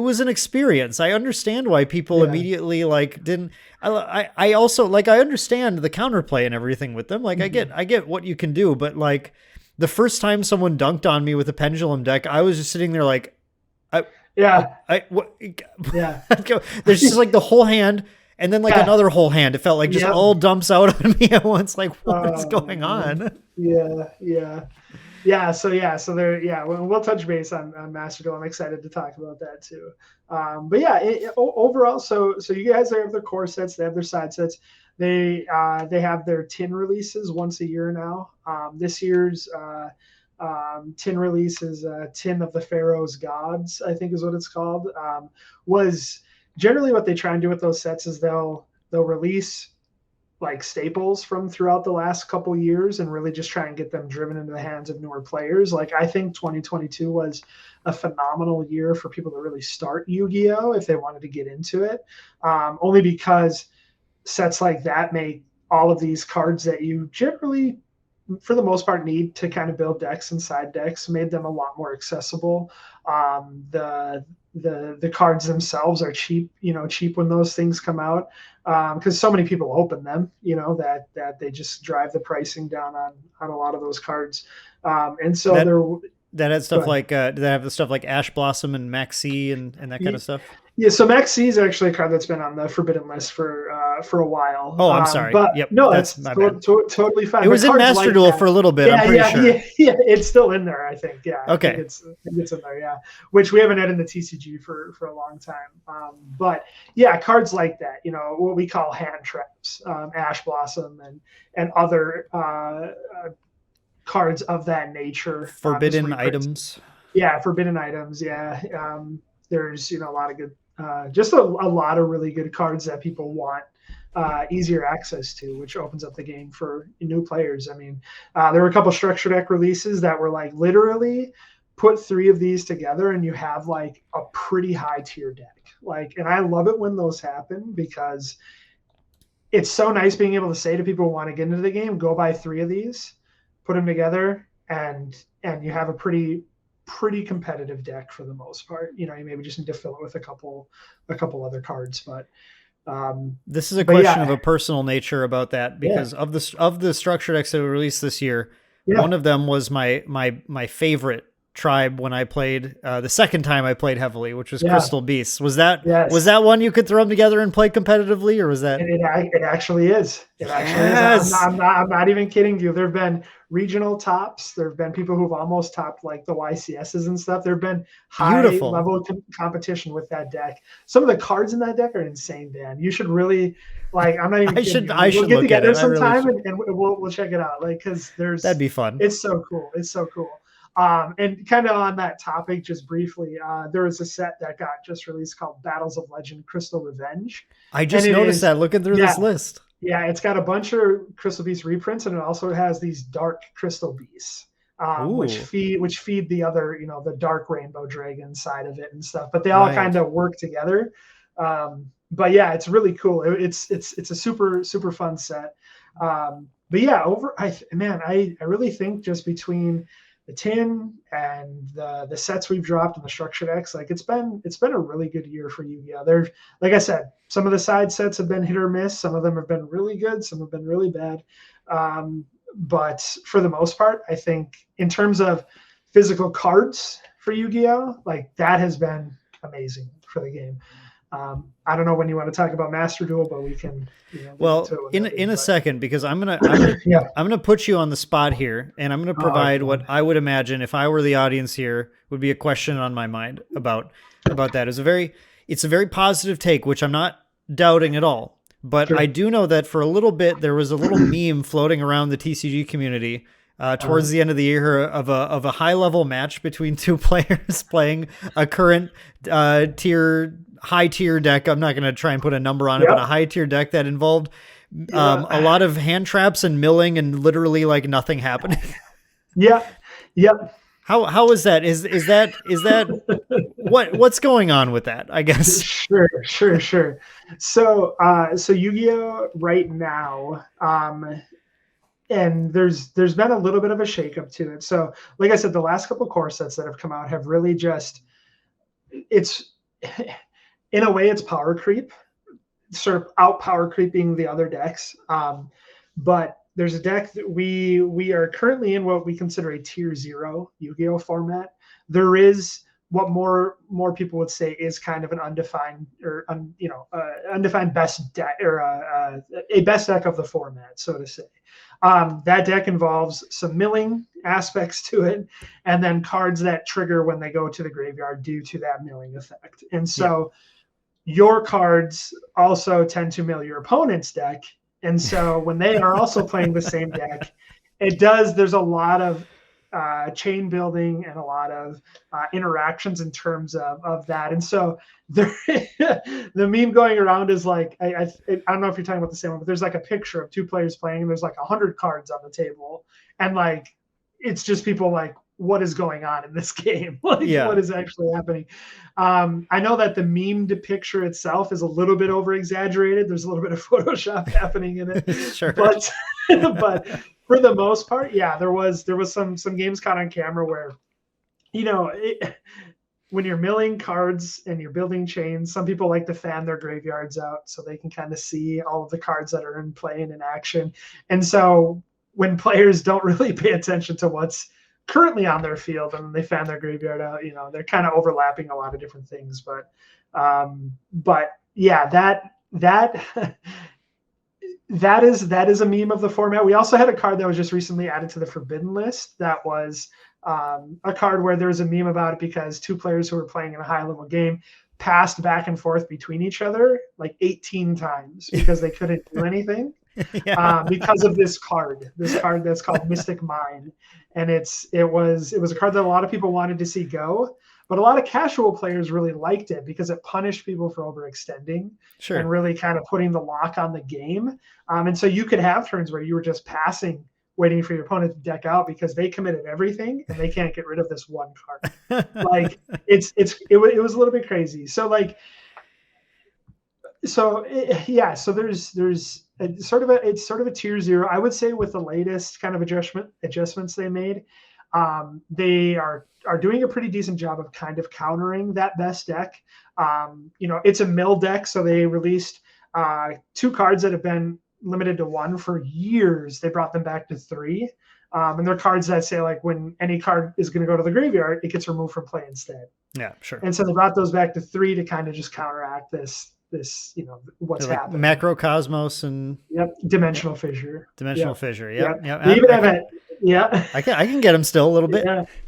was an experience. I understand why people immediately didn't. I also I understand the counterplay and everything with them. I get what you can do, but the first time someone dunked on me with a pendulum deck, I was just sitting there there's just the whole hand, and then another whole hand. It felt just all dumps out on me at once. What's going on? So we'll touch base on Master Duel. I'm excited to talk about that too. But overall, so you guys have their core sets, they have their side sets, they have their tin releases once a year now. This year's tin release is Tin of the Pharaoh's Gods, I think is what it's called. Was generally what they try and do with those sets is they'll release staples from throughout the last couple years and really just try and get them driven into the hands of newer players. I think 2022 was a phenomenal year for people to really start Yu-Gi-Oh if they wanted to get into it. Only because sets like that make all of these cards that you generally, for the most part, need to kind of build decks and side decks, made them a lot more accessible. The cards themselves are cheap when those things come out, because so many people open them, that they just drive the pricing down on a lot of those cards. And so that had stuff that have the stuff like Ash Blossom and Maxi and that kind of stuff. Yeah, so Max C is actually a card that's been on the forbidden list for a while. Oh, I'm sorry. But Yep, no, that's that's my bad. totally fine. It was in Master Duel for a little bit. I'm pretty sure. Yeah, it's still in there. I think. Yeah, Okay. I think it's in there. Yeah, which we haven't had in the TCG for a long time. But yeah, cards like that. What we call hand traps, Ash Blossom, and other cards of that nature. Forbidden items. Yeah, forbidden items. Yeah, there's a lot of good, just a lot of really good cards that people want easier access to, which opens up the game for new players. I mean, there were a couple structure deck releases that were like literally put 3 of these together and you have like a pretty high tier deck. And I love it when those happen because it's so nice being able to say to people who want to get into the game, go buy 3 of these, put them together, and you have a pretty competitive deck for the most part. You maybe just need to fill it with a couple other cards, but this is a question of a personal nature about that because of the structure decks that were released this year. One of them was my favorite tribe when I played the second time I played heavily, which was Crystal Beasts. Was that one you could throw them together and play competitively, or was that? It actually is. It actually is. I'm not even kidding you. There have been regional tops. There have been people who've almost topped like the YCSs and stuff. There have been high level competition with that deck. Some of the cards in that deck are insane, Dan. You should really I'm not even. I should get together sometime and we'll check it out. Because that'd be fun. It's so cool. It's so cool. And kind of on that topic, just briefly, there was a set that got just released called Battles of Legend Crystal Revenge. I just noticed that looking through this list. Yeah, it's got a bunch of Crystal Beast reprints, and it also has these dark Crystal Beasts, which feed the other, the dark Rainbow Dragon side of it and stuff. But they all kind of work together. But yeah, it's really cool. It's a super super fun set. But yeah, I really think just between the tin and the sets we've dropped and the structure decks, it's been a really good year for Yu-Gi-Oh. There, like I said, some of the side sets have been hit or miss. Some of them have been really good. Some have been really bad. But for the most part, I think in terms of physical cards for Yu-Gi-Oh, that has been amazing for the game. I don't know when you want to talk about Master Duel, but we can. In a second, because I'm gonna put you on the spot here, and I'm gonna provide what I would imagine if I were the audience here would be a question on my mind about that. It's a very positive take, which I'm not doubting at all. But I do know that for a little bit there was a little meme floating around the TCG community towards the end of the year of a high level match between 2 players playing a current high tier deck. I'm not going to try and put a number on it, but a high tier deck that involved a lot of hand traps and milling and literally nothing happening. How is that? Is that what's going on with that? I guess. Sure. So Yu-Gi-Oh right now, and there's been a little bit of a shakeup to it. So like I said, the last couple core sets that have come out have really it's in a way it's power creep, sort of out power creeping the other decks. But there's a deck that we are currently in what we consider a tier 0 Yu-Gi-Oh format. There is what more people would say is kind of an undefined or undefined best deck or a best deck of the format, so to say. That deck involves some milling aspects to it, and then cards that trigger when they go to the graveyard due to that milling effect. And so your cards also tend to mill your opponent's deck. And so when they are also playing the same deck, there's a lot of chain building and a lot of interactions in terms of that. And so the meme going around is I don't know if you're talking about the same one, but there's a picture of 2 players playing and there's 100 cards on the table. And it's just people what is going on in this game? What is actually happening? I know that the memed picture itself is a little bit over exaggerated. There's a little bit of Photoshop happening in it. Sure. But for the most part, there was some games caught on camera where, when you're milling cards and you're building chains, some people like to fan their graveyards out so they can kind of see all of the cards that are in play and in action. And so when players don't really pay attention to what's currently on their field, and they fan their graveyard out. You know, they're kind of overlapping a lot of different things, but yeah, that that is a meme of the format. We also had a card that was just recently added to the Forbidden list. That was a card where there was a meme about it because two players who were playing in a high level game passed back and forth between each other like 18 times because they couldn't do anything. Because of this card that's called Mystic Mine. And it was a card that a lot of people wanted to see go, but a lot of casual players really liked it because it punished people for overextending and really kind of putting the lock on the game. And so you could have turns where you were just passing, waiting for your opponent to deck out because they committed everything and they can't get rid of this one card. Like it was a little bit crazy. So there's it's sort of a tier 0. I would say with the latest kind of adjustments they made, they are doing a pretty decent job of kind of countering that best deck. It's a mill deck, so they released 2 cards that have been limited to 1 for years. They brought them back to 3. And they're cards that say like when any card is going to go to the graveyard, it gets removed from play instead. Yeah, sure. And so they brought those back to 3 to kind of just counteract this what's like happening. Macrocosmos and Dimensional Fissure. Fissure. Yep. They even have it. I can get them still a little bit.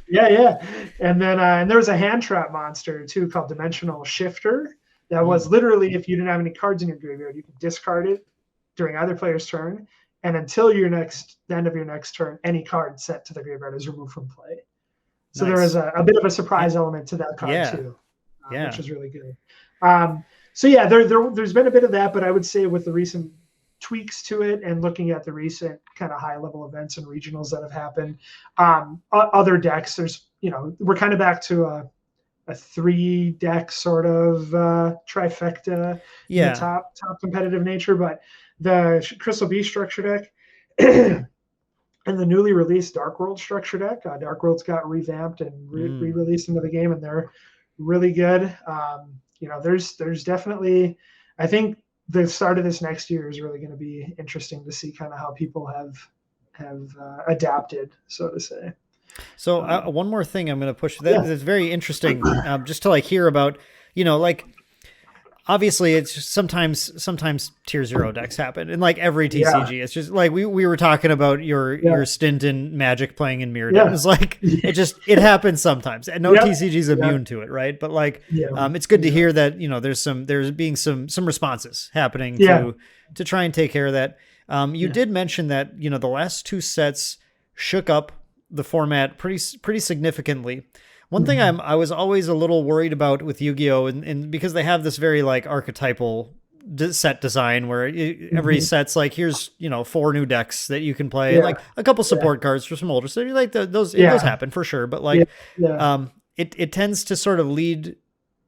Yeah. And then and there was a hand trap monster too called Dimensional Shifter. That was literally if you didn't have any cards in your graveyard, you could discard it during either player's turn, and until the end of your next turn, any card sent to the graveyard is removed from play. So there was a bit of a surprise element to that card too, which is really good. So yeah, there's been a bit of that, but I would say with the recent tweaks to it and looking at the recent kind of high level events and regionals that have happened, other decks, we're kind of back to a 3-deck sort of trifecta in the top competitive nature, but the Crystal Beast structure deck and the newly released Dark World structure deck, Dark World's got revamped and re-released into the game, and they're really good. There's definitely, I think the start of this next year is really going to be interesting to see kind of how people have adapted, so to say. So one more thing I'm going to push that is very interesting, just to like hear about, obviously it's just sometimes tier 0 decks happen in like every TCG. It's just like we were talking about your stint in Magic playing in Mirrodin. It's like it happens sometimes, and no TCG is immune to it, right? But like it's good to hear that there's being some responses happening to try and take care of that. You did mention that the last 2 sets shook up the format pretty significally. One thing I was always a little worried about with Yu-Gi-Oh! And because they have this very like archetypal set design where every set's like, here's 4 new decks that you can play, and like a couple support cards for some older. So you like those happen for sure, but like it tends to sort of lead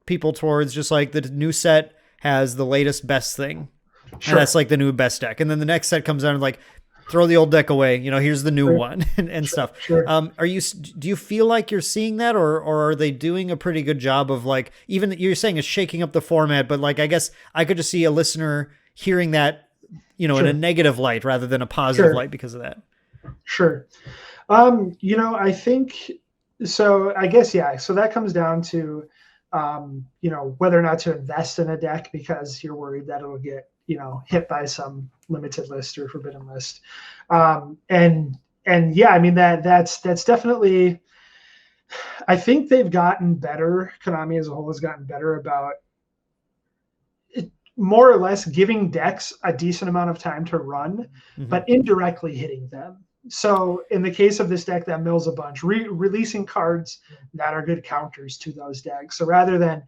people towards just like the new set has the latest best thing, and that's like the new best deck, and then the next set comes out and like, throw the old deck away, here's the new one and stuff. Do you feel like you're seeing that, or are they doing a pretty good job of like, even you're saying it's shaking up the format, but like, I guess I could just see a listener hearing that, in a negative light rather than a positive light because of that. Sure. I think, so I guess, so that comes down to, whether or not to invest in a deck because you're worried that it'll get, hit by some limited list or forbidden list. And yeah, I mean, that's definitely, I think they've gotten better. Konami as a whole has gotten better about it, more or less giving decks a decent amount of time to run, but indirectly hitting them. So in the case of this deck that mills a bunch, releasing cards that are good counters to those decks. So rather than,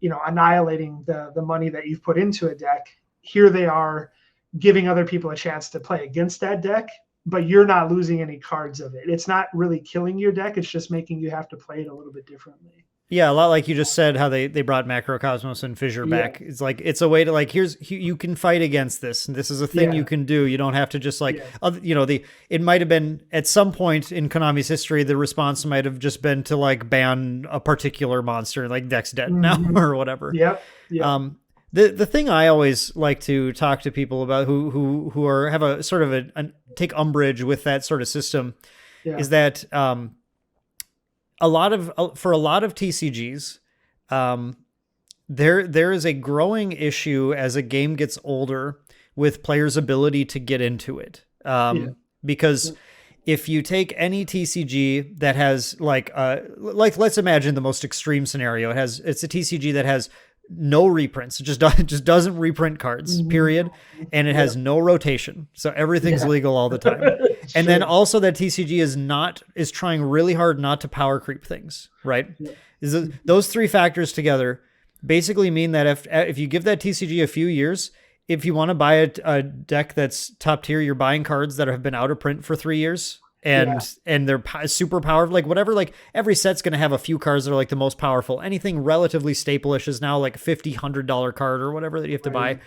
annihilating the money that you've put into a deck, here they are giving other people a chance to play against that deck, but you're not losing any cards of it. It's not really killing your deck. It's just making you have to play it a little bit differently. Yeah, a lot like you just said, how they brought Macrocosmos and Fissure back. It's like, it's a way to like, you can fight against this, and this is a thing you can do. You don't have to just like, it might have been at some point in Konami's history, the response might have just been to like ban a particular monster, like deck's dead now or whatever. The thing I always like to talk to people about who have a sort of a take umbrage with that sort of system is that for a lot of TCGs, um, there is a growing issue as a game gets older with players' ability to get into it. Because if you take any TCG that has like let's imagine the most extreme scenario. It's a TCG that has no reprints. It just doesn't reprint cards, period. And it has no rotation. So everything's legal all the time. And then also that TCG is trying really hard not to power creep things, right? Those three factors together basically mean that if you give that TCG a few years, if you want to buy a deck that's top tier, you're buying cards that have been out of print for 3 years and they're super powerful. Like whatever, like every set's going to have a few cards that are like the most powerful. Anything relatively staple-ish is now like a $50, $100 card or whatever that you have to buy.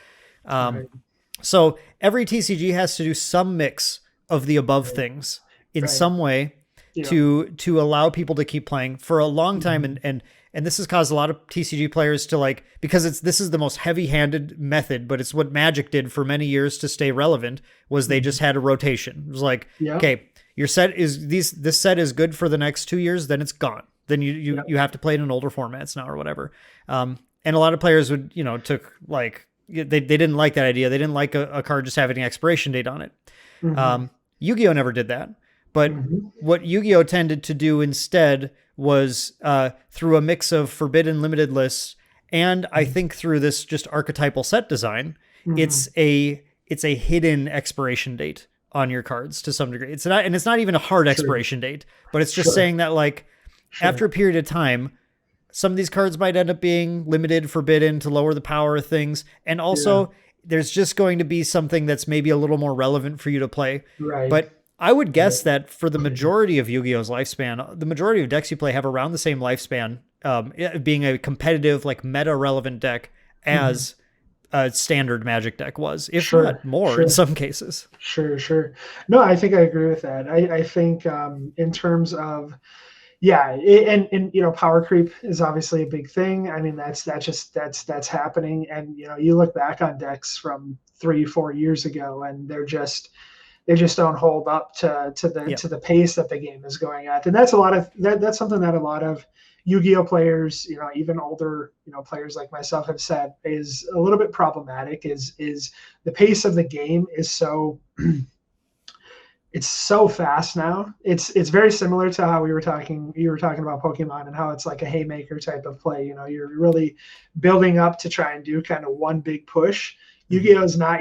So every TCG has to do some mix of the above things in some way to allow people to keep playing for a long time. And this has caused a lot of TCG players to like, because this is the most heavy-handed method, but it's what Magic did for many years to stay relevant, was they just had a rotation. It was like, okay, your set is this set is good for the next 2 years, then it's gone. Then you have to play it in older formats now or whatever. And a lot of players would, took like, they didn't like that idea. They didn't like a card just having an expiration date on it. Yu-Gi-Oh! Never did that. But what Yu-Gi-Oh! Tended to do instead was through a mix of forbidden limited lists and I think through this just archetypal set design, it's a hidden expiration date on your cards to some degree. It's not even a hard expiration date, but it's just saying that like after a period of time, some of these cards might end up being limited, forbidden to lower the power of things. And also there's just going to be something that's maybe a little more relevant for you to play. Right. But I would guess that for the majority of Yu-Gi-Oh's lifespan, the majority of decks you play have around the same lifespan, being a competitive, like meta-relevant deck as a standard Magic deck was, if not more in some cases. Sure. No, I think I agree with that. I think in terms of, and power creep is obviously a big thing. I mean, that's happening. And, you look back on decks from 3-4 years ago and they just don't hold up to the pace that the game is going at. And that's that's something that a lot of Yu-Gi-Oh players, even older, players like myself have said is a little bit problematic is the pace of the game is so it's so fast now. It's very similar to how you were talking about Pokemon and how it's like a haymaker type of play. You're really building up to try and do kind of one big push. Yu-Gi-Oh is not,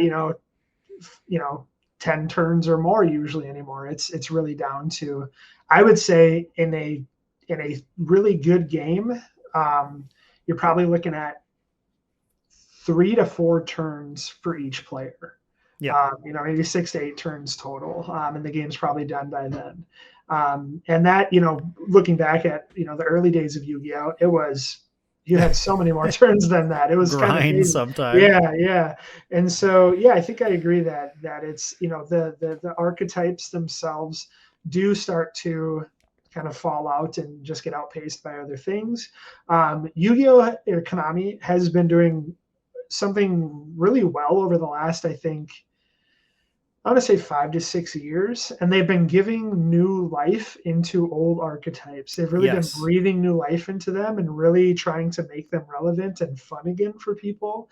10 turns or more usually anymore. It's really down to, I would say in a really good game, you're probably looking at 3 to 4 turns for each player. Maybe 6 to 8 turns total. And the game's probably done by then. And that, looking back at, the early days of Yu-Gi-Oh, you had so many more turns than that. It was kind of sometimes. Yeah. And so, I think I agree that it's, the archetypes themselves do start to kind of fall out and just get outpaced by other things. Yu-Gi-Oh! Or Konami has been doing something really well over the last, I think, I want to say 5 to 6 years, and they've been giving new life into old archetypes. They've really been breathing new life into them and really trying to make them relevant and fun again for people.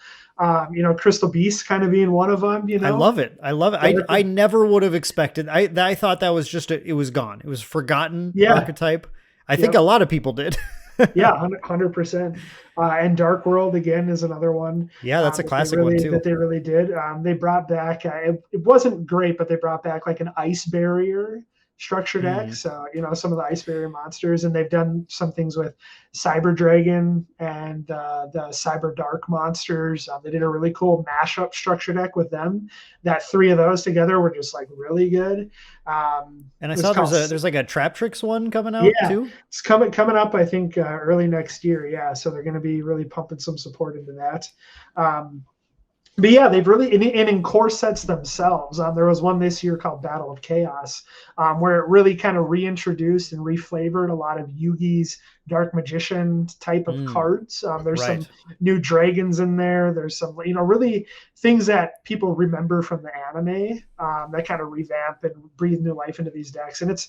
Crystal Beast kind of being one of them. I love it. I never would have expected. I thought that was just it was gone. It was forgotten archetype. I think a lot of people did. 100%. And Dark World again is another one. Yeah, that's a classic one too. That they really did. They brought back. It wasn't great, but they brought back like an ice barrier structure deck. So some of the ice barrier monsters, and they've done some things with Cyber Dragon and the Cyber Dark monsters. They did a really cool mashup structure deck with them. That 3 of those together were just like really good. And I saw there's like a Trap Tricks one coming out too. It's coming up, I think, early next year. Yeah, so they're going to be really pumping some support into that. But yeah, they've really, and in core sets themselves, there was one this year called Battle of Chaos, where it really kind of reintroduced and reflavored a lot of Yugi's Dark Magician type of cards. There's Right. some new dragons in there. There's some, really things that people remember from the anime, that kind of revamp and breathe new life into these decks. And it's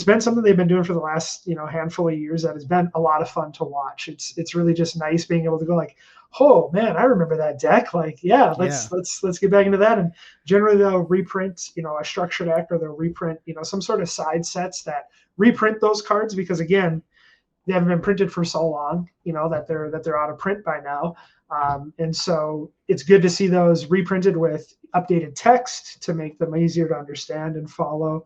been something they've been doing for the last, handful of years that has been a lot of fun to watch. It's really just nice being able to go like, oh man, I remember that deck. Like, yeah, let's get back into that. And generally they'll reprint, a structured deck, or they'll reprint, some sort of side sets that reprint those cards, because again, they haven't been printed for so long, that they're out of print by now. And so it's good to see those reprinted with updated text to make them easier to understand and follow.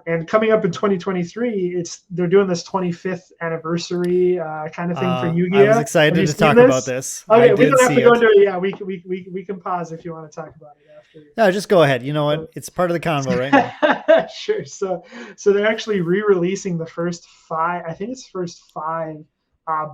And coming up in 2023, they're doing this 25th anniversary kind of thing for Yu-Gi-Oh! I was excited to talk about this. Okay, we don't have to go into it. Yeah, we can pause if you want to talk about it after. No, just go ahead. You know what? It's part of the convo right now. Sure. So they're actually re-releasing the first 5. I think it's first 5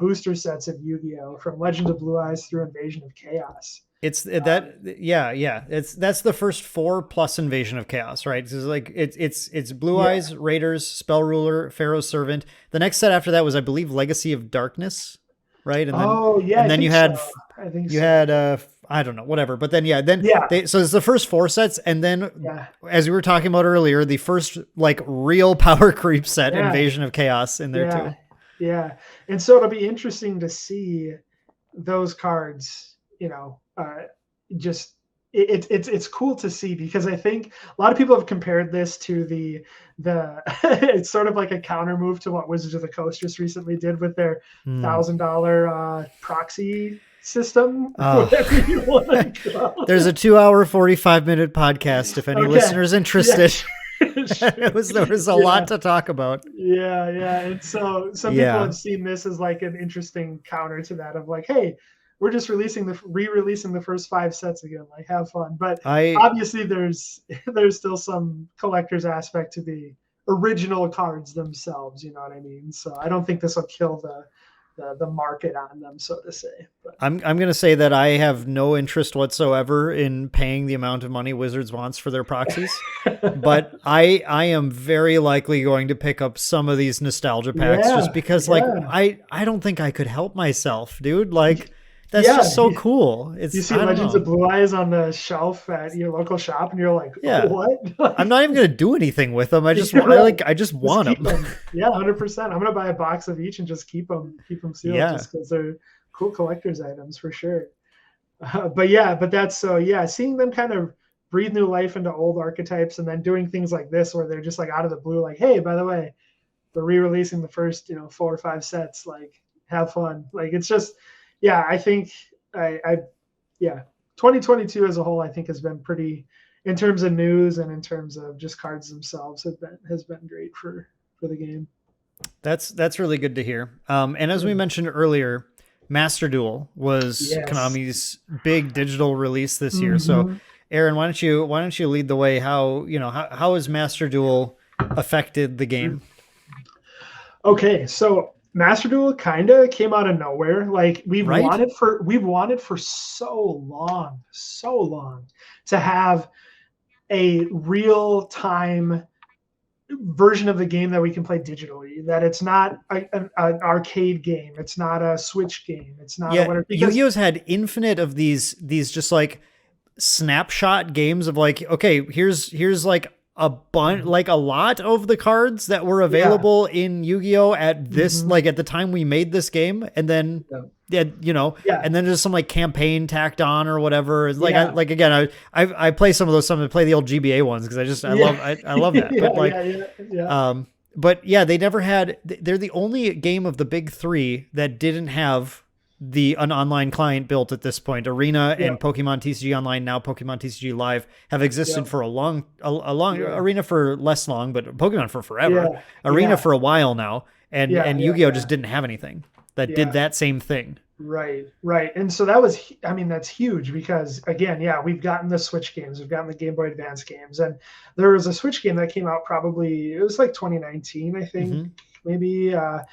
booster sets of Yu-Gi-Oh! From Legends of Blue Eyes through Invasion of Chaos. It's that, yeah. That's the first 4 plus Invasion of Chaos, right? It's like it's Blue Eyes, Raiders, Spell Ruler, Pharaoh's Servant. The next set after that was, I believe, Legacy of Darkness, right? And then, and then you had I don't know, whatever. But then so it's the first 4 sets, and then as we were talking about earlier, the first like real power creep set, Invasion of Chaos, in there too. Yeah, and so it'll be interesting to see those cards. Just it's cool to see, because I think a lot of people have compared this to the it's sort of like a counter move to what Wizards of the Coast just recently did with their $1,000 proxy system. Whatever you want to call it. There's a 2-hour 45-minute podcast if any listeners interested. There was a lot to talk about. Yeah. And so some people have seen this as like an interesting counter to that, of like, hey, we're just re-releasing the first 5 sets again. Like, have fun. But obviously there's still some collector's aspect to the original cards themselves. You know what I mean? So I don't think this will kill the market on them, so to say. But I'm going to say that I have no interest whatsoever in paying the amount of money Wizards wants for their proxies, but I am very likely going to pick up some of these nostalgia packs just because I don't think I could help myself, dude. Like, that's just so cool. You see Legends of Blue Eyes on the shelf at your local shop, and you're like, what? I'm not even going to do anything with them. I just want them. Yeah, 100%. I'm going to buy a box of each and just keep them sealed, just because they're cool collector's items for sure. But that's seeing them kind of breathe new life into old archetypes, and then doing things like this where they're just like out of the blue, like, hey, by the way, we're re-releasing the first 4 or 5 sets. Like, have fun. Like, it's just. Yeah, I think 2022 as a whole, I think, has been pretty, in terms of news and in terms of just cards themselves, has been great for the game. That's really good to hear. And as we mentioned earlier, Master Duel was Konami's big digital release this year. So, Aaron, why don't you lead the way? How has Master Duel affected the game? Okay, so Master Duel kind of came out of nowhere. Like, we've wanted for so long to have a real time version of the game that we can play digitally. That it's not an arcade game. It's not a Switch game. It's not whatever. Yu-Gi-Oh's had infinite of these just like snapshot games of like, okay, here's like a bunch, like a lot of the cards that were available in Yu-Gi-Oh at this, like at the time we made this game. And then, and then there's some like campaign tacked on or whatever. It's like, I play some of those, I play the old GBA ones, because I love that. But they never had, they're the only game of the big 3 that didn't have an online client built at this point. Arena and Pokemon TCG Online, now Pokemon TCG Live, have existed for a long Arena for less long, but Pokemon for forever. Arena for a while now, and Yu-Gi-Oh just didn't have anything that did that same thing. Right. And so that's huge, because again, we've gotten the Switch games, we've gotten the Game Boy Advance games, and there was a Switch game that came out it was like 2019, I think. maybe.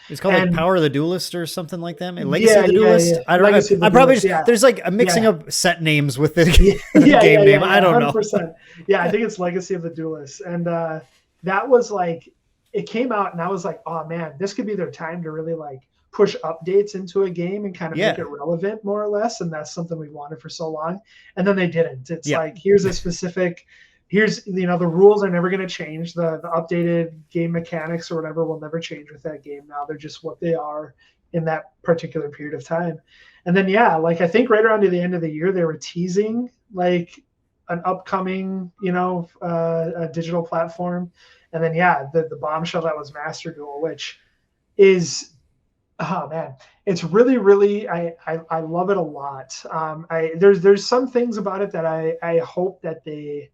It's called like And Power of the Duelist or something like that. Legacy yeah, of the yeah, yeah. Duelist. I don't. Legacy of the I probably Duelist. just Yeah, there's like a mixing yeah. of set names with the, Yeah, the yeah, game yeah, name. yeah, I yeah, don't know. 100%. Yeah, I think it's Legacy of the Duelist. And that was like, it came out and I was like, oh man, this could be their time to really like push updates into a game and kind of make Yeah, it relevant more or less. And that's something we wanted for so long. And then they didn't. It's yeah. like, here's a specific, here's, the rules are never going to change. The updated game mechanics or whatever will never change with that game. Now they're just what they are in that particular period of time. And then, yeah, like I think right around to the end of the year, they were teasing like an upcoming, a digital platform. And then, yeah, the bombshell that was Master Duel, which is, oh man, it's really, really, I love it a lot. There's some things about it that I hope that they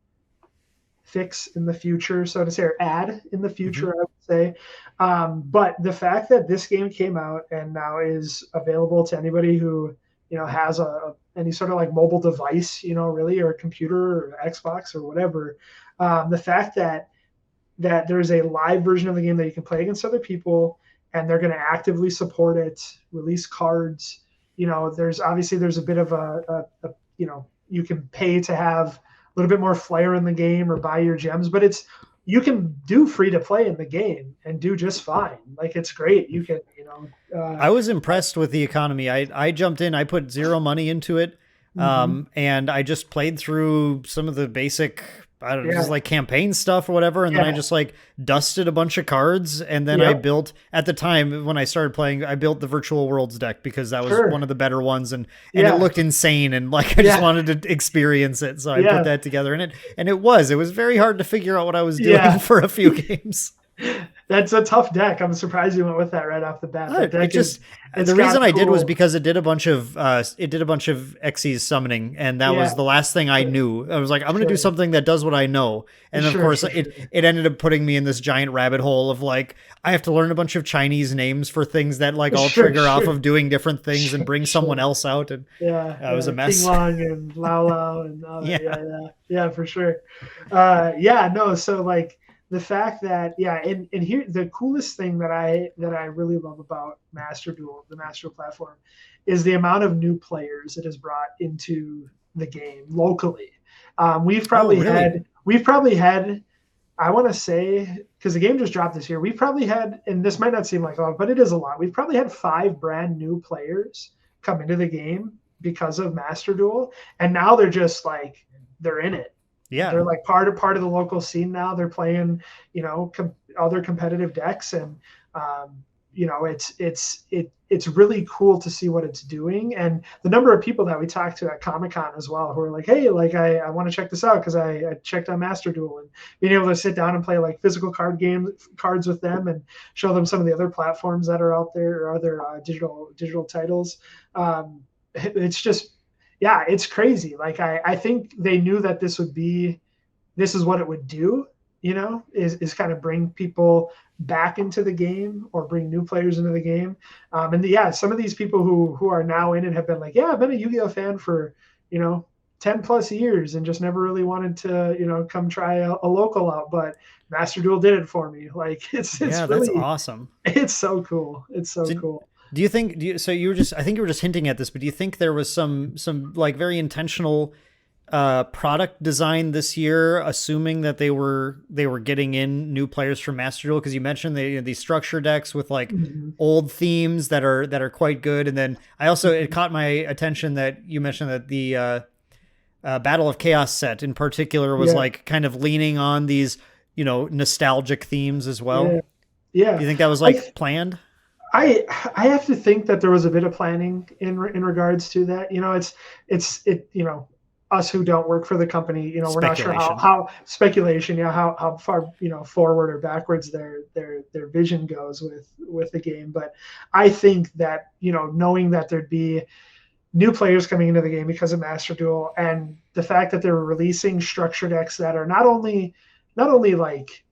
fix in the future, so to say, or add in the future, I would say. But the fact that this game came out and now is available to anybody who, has any sort of like mobile device, really, or a computer or Xbox or whatever. The fact that there's a live version of the game that you can play against other people, and they're going to actively support it, release cards. There's a bit of you can pay to have a little bit more flair in the game or buy your gems, but you can do free to play in the game and do just fine. Like it's great. You can, I was impressed with the economy. I jumped in. I put zero money into it, and I just played through some of the basic, I don't know, just like campaign stuff or whatever. And then I just like dusted a bunch of cards. And then I built, at the time when I started playing, I built the Virtual Worlds deck because that was one of the better ones. And it looked insane. And like, I just wanted to experience it. So I put that together, and it was very hard to figure out what I was doing for a few games. That's a tough deck. I'm surprised you went with that right off the bat. That deck the reason I did was because it did a bunch of Xyz summoning, and that was the last thing I knew. I was like, I'm going to do something that does what I know, and of course it ended up putting me in this giant rabbit hole of like I have to learn a bunch of Chinese names for things that like all trigger off of doing different things and bring someone else out, and it was a mess. King Long and Lao Lao and all that. Yeah, for sure. So like. The fact that and here the coolest thing that I really love about Master Duel, the Master Duel platform, is the amount of new players it has brought into the game locally. We've probably had, I want to say, because the game just dropped this year, we've probably had, and this might not seem like a lot, but it is a lot. We've probably had 5 brand new players come into the game because of Master Duel, and now they're just like they're in it. Yeah, they're like part of the local scene now. They're playing, other competitive decks, and it's really cool to see what it's doing. And the number of people that we talked to at Comic-Con as well, who are like, hey, like I want to check this out because I checked on Master Duel, and being able to sit down and play like physical cards with them and show them some of the other platforms that are out there or other digital titles. It's just. Yeah, it's crazy. Like I think they knew that this is what it would do, is kind of bring people back into the game or bring new players into the game. Some of these people who are now in it have been like, I've been a Yu-Gi-Oh fan for, 10 plus years and just never really wanted to, come try a local out, but Master Duel did it for me. Like it's really, that's awesome. It's so cool. It's so cool. Do you think? So you were just? I think you were just hinting at this, but do you think there was some like very intentional product design this year, assuming that they were getting in new players from Master Duel? Because you mentioned these structure decks with like old themes that are quite good, and then it caught my attention that you mentioned that the Battle of Chaos set in particular was like kind of leaning on these nostalgic themes as well. Yeah. Do you think that was like planned? I have to think that there was a bit of planning in regards to that. It's us who don't work for the company. We're not sure how speculation. How far forward or backwards their vision goes with the game. But I think that knowing that there'd be new players coming into the game because of Master Duel, and the fact that they were releasing structure decks that are not only like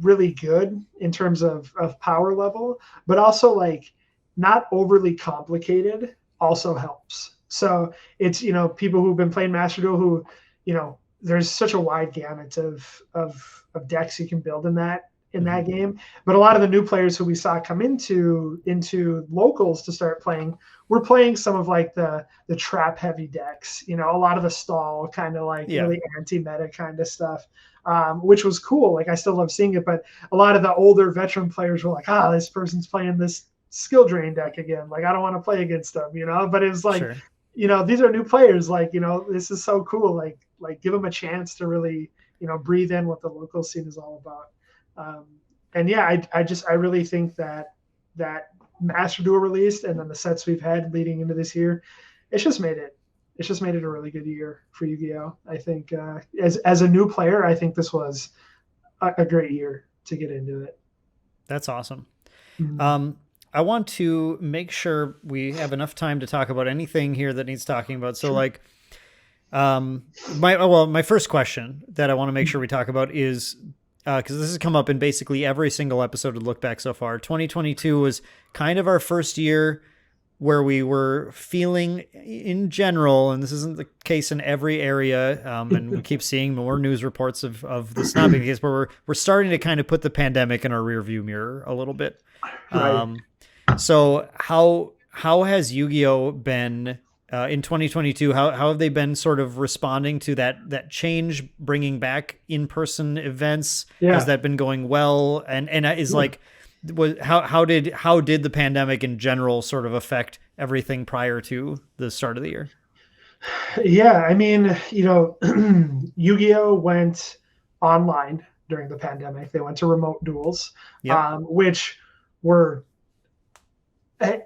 really good in terms of power level, but also like not overly complicated also helps. So it's, people who've been playing Master Duel who, there's such a wide gamut of decks you can build in that. in that game. But a lot of the new players who we saw come into locals to start playing, we're playing some of like the trap heavy decks, a lot of the stall kind of like really anti-meta kind of stuff, which was cool. Like I still love seeing it, but a lot of the older veteran players were like, this person's playing this skill drain deck again. Like I don't want to play against them, but it was like, these are new players. Like, this is so cool. Like give them a chance to really, breathe in what the local scene is all about. And yeah, I really think that Master Duel released and then the sets we've had leading into this year, it's just made it a really good year for Yu-Gi-Oh! I think as a new player, I think this was a great year to get into it. That's awesome. Mm-hmm. I want to make sure we have enough time to talk about anything here that needs talking about. So like, my first question that I want to make sure we talk about is, because this has come up in basically every single episode of Lookback so far. 2022 was kind of our first year where we were feeling in general, and this isn't the case in every area, and we keep seeing more news reports of this not being the case, but we're starting to kind of put the pandemic in our rearview mirror a little bit. Right. So how has Yu-Gi-Oh been in 2022? How have they been sort of responding to that change, bringing back in-person events? Yeah. Has that been going well? And is like, how did the pandemic in general sort of affect everything prior to the start of the year? Yeah, I mean, Yu-Gi-Oh went online during the pandemic. They went to remote duels, which were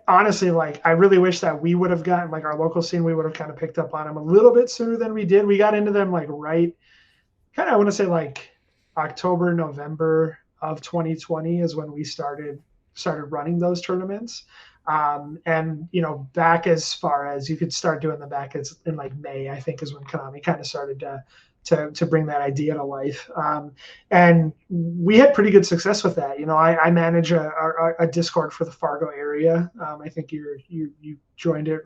honestly, like, I really wish that we would have gotten, like, our local scene, we would have kind of picked up on them a little bit sooner than we did. We got into them like I want to say like October, November of 2020 is when we started running those tournaments. And back as far as you could start doing them back as in like May, I think is when Konami kind of started to bring that idea to life. And we had pretty good success with that. I manage a Discord for the Fargo area. I think you joined it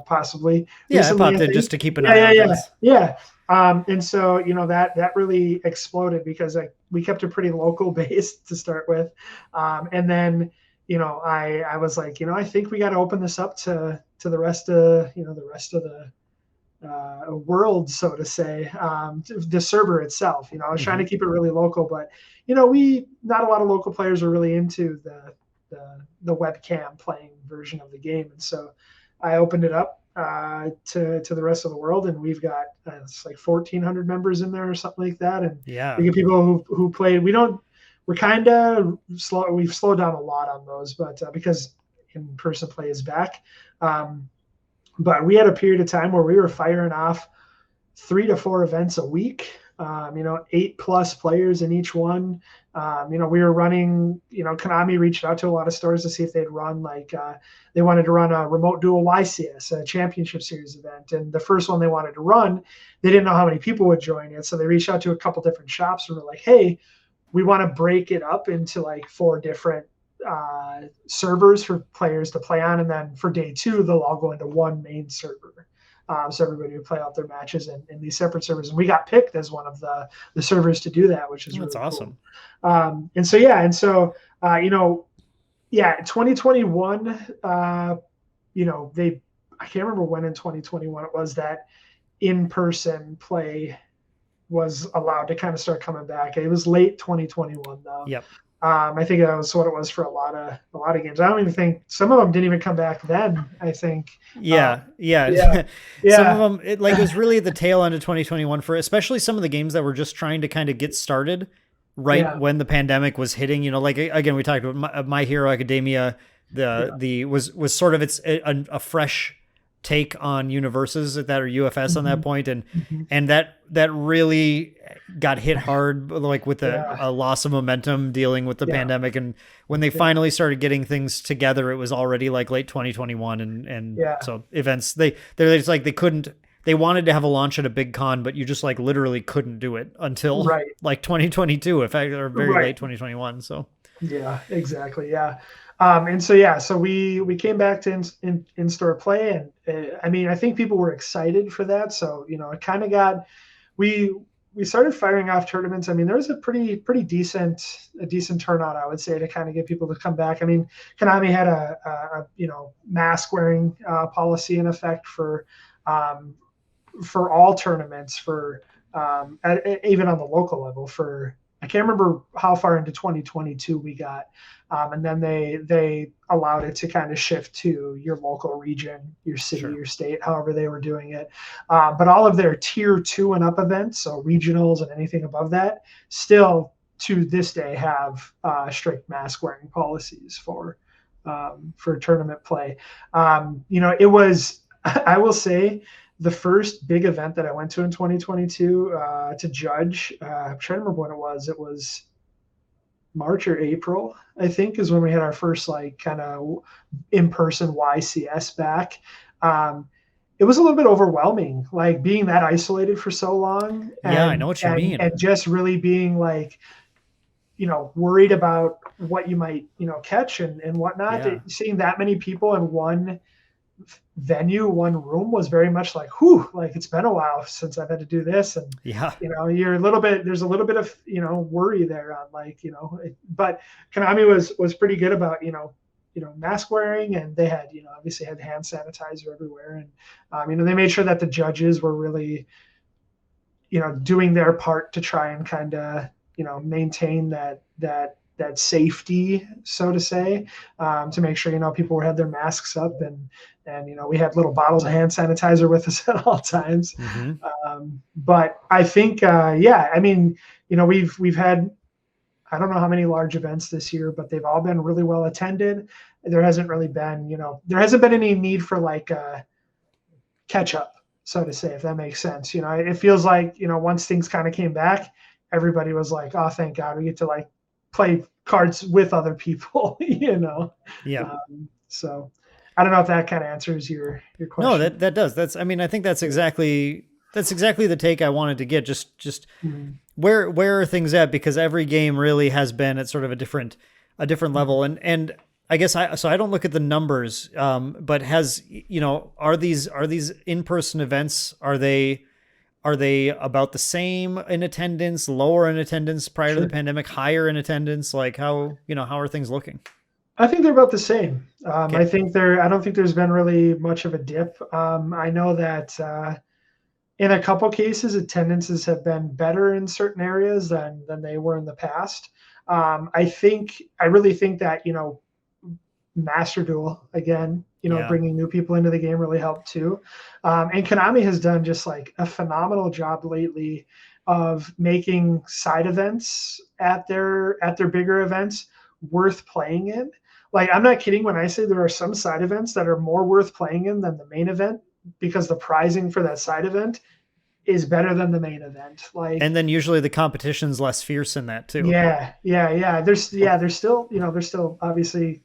possibly. Yeah, recently, I popped in just to keep an eye on this. Yeah. And so, that really exploded because we kept a pretty local base to start with. And then, I was like, I think we got to open this up to the rest of, the world, so to say, the server itself. I was trying to keep it really local, but not a lot of local players are really into the webcam playing version of the game, and so I opened it up to the rest of the world, and we've got it's like 1,400 members in there or something like that, and we get people who play. We're kind of slow. We've slowed down a lot on those, but because in-person play is back. But we had a period of time where we were firing off 3 to 4 events a week, 8+ players in each one. We were running, Konami reached out to a lot of stores to see if they'd run, they wanted to run a remote duel YCS, a championship series event. And the first one they wanted to run, they didn't know how many people would join it. So they reached out to a couple different shops and were like, hey, we want to break it up into like 4 different servers for players to play on, and then for day 2 they'll all go into one main server, so everybody would play out their matches in these separate servers, and we got picked as one of the servers to do that, which is really awesome. Cool. And so 2021, I can't remember when in 2021 it was that in-person play was allowed to kind of start coming back. It was late 2021 though. Yep. I think that was what it was for a lot of games. I don't even think some of them didn't even come back then. I think. Yeah. Some of them, it was really the tail end of 2021 for especially some of the games that were just trying to kind of get started when the pandemic was hitting. Again, we talked about My Hero Academia. Was sort of a fresh take on universes that are UFS on that point, and that really got hit hard, like with a loss of momentum dealing with the pandemic. And when they finally started getting things together, it was already like late 2021, and so events they're just like they wanted to have a launch at a big con, but you just like literally couldn't do it until like 2022, in fact, or very late 2021. So yeah, exactly. Yeah. So we came back to in-store play, and I mean, I think people were excited for that. So, it kind of got, we we started firing off tournaments. I mean, there was a pretty decent turnout, I would say, to kind of get people to come back. I mean, Konami had a mask wearing policy in effect for all tournaments even on the local level for. I can't remember how far into 2022 we got, and then they allowed it to kind of shift to your local region, your city, Sure. your state, however they were doing it. But all of their tier 2 and up events, so regionals and anything above that, still to this day have strict mask wearing policies for tournament play. It was, I will say, the first big event that I went to in 2022 to judge. I'm trying to remember when it was. It was March or April, I think, is when we had our first like kind of in-person YCS back. It was a little bit overwhelming, like being that isolated for so long. Yeah, I know what you mean. And just really being like, worried about what you might, catch and whatnot. Yeah. Seeing that many people in one venue, one room was very much like, whew, like it's been a while since I've had to do this. And, you're there's a little bit of, worry there on like, but Konami was pretty good about, mask wearing, and they had, obviously had hand sanitizer everywhere. And, they made sure that the judges were really, doing their part to try and kind of, maintain that safety, so to say, to make sure, people had their masks up and we had little bottles of hand sanitizer with us at all times. Mm-hmm. But I think, we've had, I don't know how many large events this year, but they've all been really well attended. There hasn't really been, there hasn't been any need for like catch up, so to say, if that makes sense. It feels like, once things kind of came back, everybody was like, oh, thank God we get to like play cards with other people, Yeah. So I don't know if that kind of answers your question. No, that does. I think that's exactly the take I wanted to get. Just mm-hmm. where are things at? Because every game really has been at sort of a different level. And I guess I don't look at the numbers, but are these in-person events, are they about the same in attendance, lower in attendance prior to the pandemic, higher in attendance? Like how are things looking? I think they're about the same. Okay. I don't think there's been really much of a dip. I know that in a couple cases, attendances have been better in certain areas than they were in the past. I really think that, Master Duel again, bringing new people into the game really helped too. And Konami has done just like a phenomenal job lately of making side events at their bigger events worth playing in. Like, I'm not kidding when I say there are some side events that are more worth playing in than the main event, because the prizing for that side event is better than the main event. Like, and then usually the competition's less fierce in that too. Yeah. There's still obviously,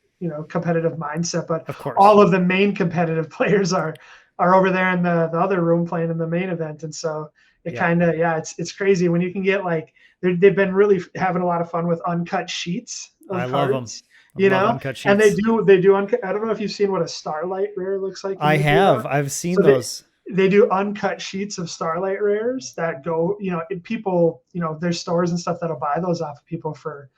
competitive mindset, but of course, all of the main competitive players are over there in the other room playing in the main event. And so it kind of, it's crazy when you can get like, they've been really having a lot of fun with uncut sheets of I cards. Love them. Uncut sheets. And they do uncut. I don't know if you've seen what a Starlight Rare looks like. I have. I've seen those. They do uncut sheets of Starlight Rares that go, people, there's stores and stuff that'll buy those off of people for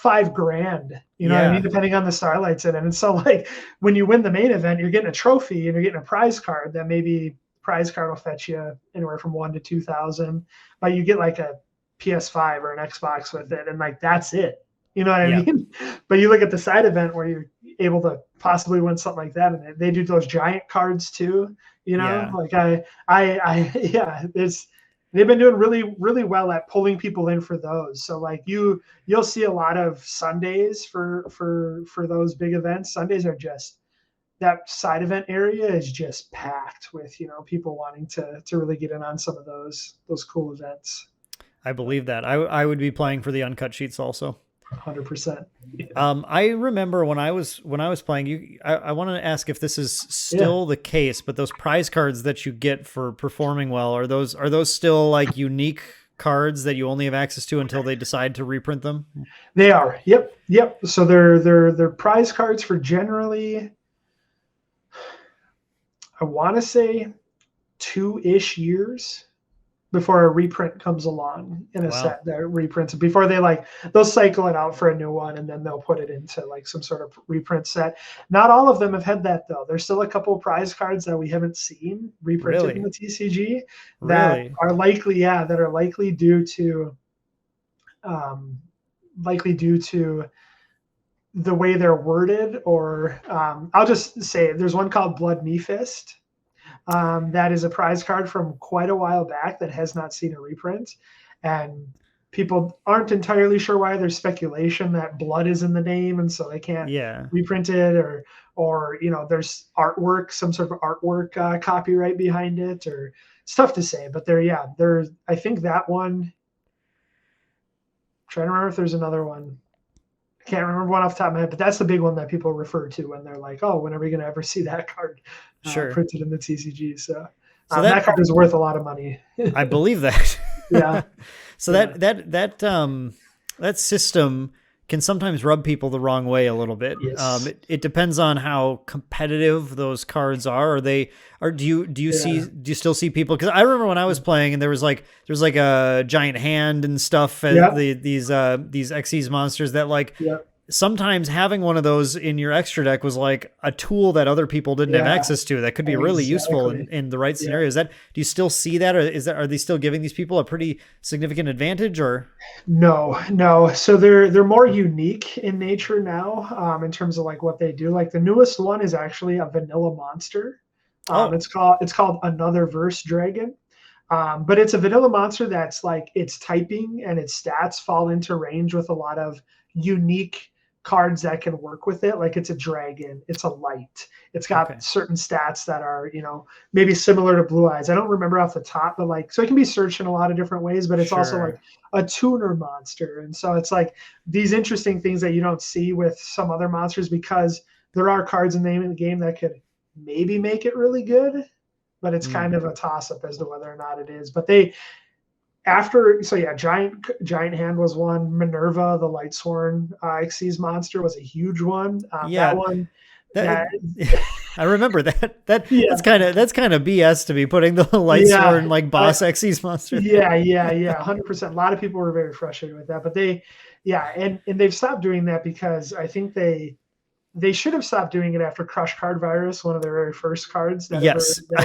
$5,000, what I mean, depending on the Starlights in it. And so like when you win the main event, you're getting a trophy and you're getting a prize card that maybe prize card will fetch you anywhere from $1,000 to $2,000, but you get like a PS5 or an Xbox with it. And like, that's it. You know what I mean? But you look at the side event where you're able to possibly win something like that. And they do those giant cards too, like they've been doing really, really well at pulling people in for those. So like you'll see a lot of Sundays for those big events. Sundays are just, that side event area is just packed with, people wanting to really get in on some of those cool events. I believe that. I would be playing for the uncut sheets also. 100%. I remember when I was playing, I want to ask if this is still the case, but those prize cards that you get for performing well, are those still like unique cards that you only have access to until they decide to reprint them? They are. Yep. So they're prize cards for generally, I want to say 2-ish years. before a reprint comes along in a Wow. set that reprints it. Before they'll cycle it out for a new one, and then they'll put it into like some sort of reprint set. Not all of them have had that though. There's still a couple of prize cards that we haven't seen reprinted in Really? the TCG that Really? are likely due to the way they're worded, or I'll just say there's one called Blood Me Fist. That is a prize card from quite a while back that has not seen a reprint, and people aren't entirely sure why. There's speculation that blood is in the name, and so they can't Yeah. reprint it, or there's artwork, some sort of artwork copyright behind it, or it's tough to say. But there's I think that one. I'm trying to remember if there's another one. I can't remember one off the top of my head, but that's the big one that people refer to when they're like, "Oh, when are we going to ever see that card Sure. printed in the TCG?" So that card is worth a lot of money. I believe that. Yeah. So that system can sometimes rub people the wrong way a little bit. Yes. It depends on how competitive those cards are. Do you still see people? Because I remember when I was playing and there's like a giant hand and stuff. And these Xyz monsters that sometimes having one of those in your extra deck was like a tool that other people didn't have access to that could be really useful in the right scenarios. Do you still see that, or are they still giving these people a pretty significant advantage, or? No. So they're more unique in nature now, in terms of like what they do. Like the newest one is actually a vanilla monster. It's called Another Verse Dragon. But it's a vanilla monster that's like its typing and its stats fall into range with a lot of unique cards that can work with it. Like it's a dragon, it's a light, it's got certain stats that are maybe similar to Blue Eyes. I don't remember off the top, but so it can be searched in a lot of different ways, but it's also like a tuner monster. And so it's like these interesting things that you don't see with some other monsters, because there are cards in the game that could maybe make it really good, but it's kind of a toss-up as to whether or not it is. But Giant Hand was one. Minerva, the Lightsworn Xyz monster, was a huge one. That one. I remember that. That's kind of BS to be putting the Lightsworn boss Xyz monster. Yeah, 100%. A lot of people were very frustrated with that, but and they've stopped doing that because I think they should have stopped doing it after Crush Card Virus, one of their very first cards that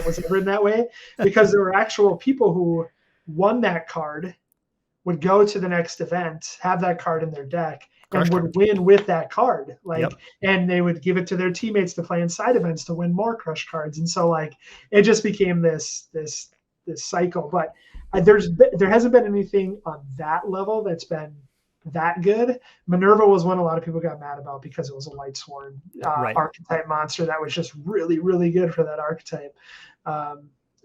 was ever in that way, because there were actual people who won that card, would go to the next event, have that card in their deck, and would win with that card. And they would give it to their teammates to play in side events to win more Crush cards. And so it just became this cycle. But there hasn't been anything on that level that's been that good. Minerva was one a lot of people got mad about because it was a Lightsworn archetype monster that was just really, really good for that archetype.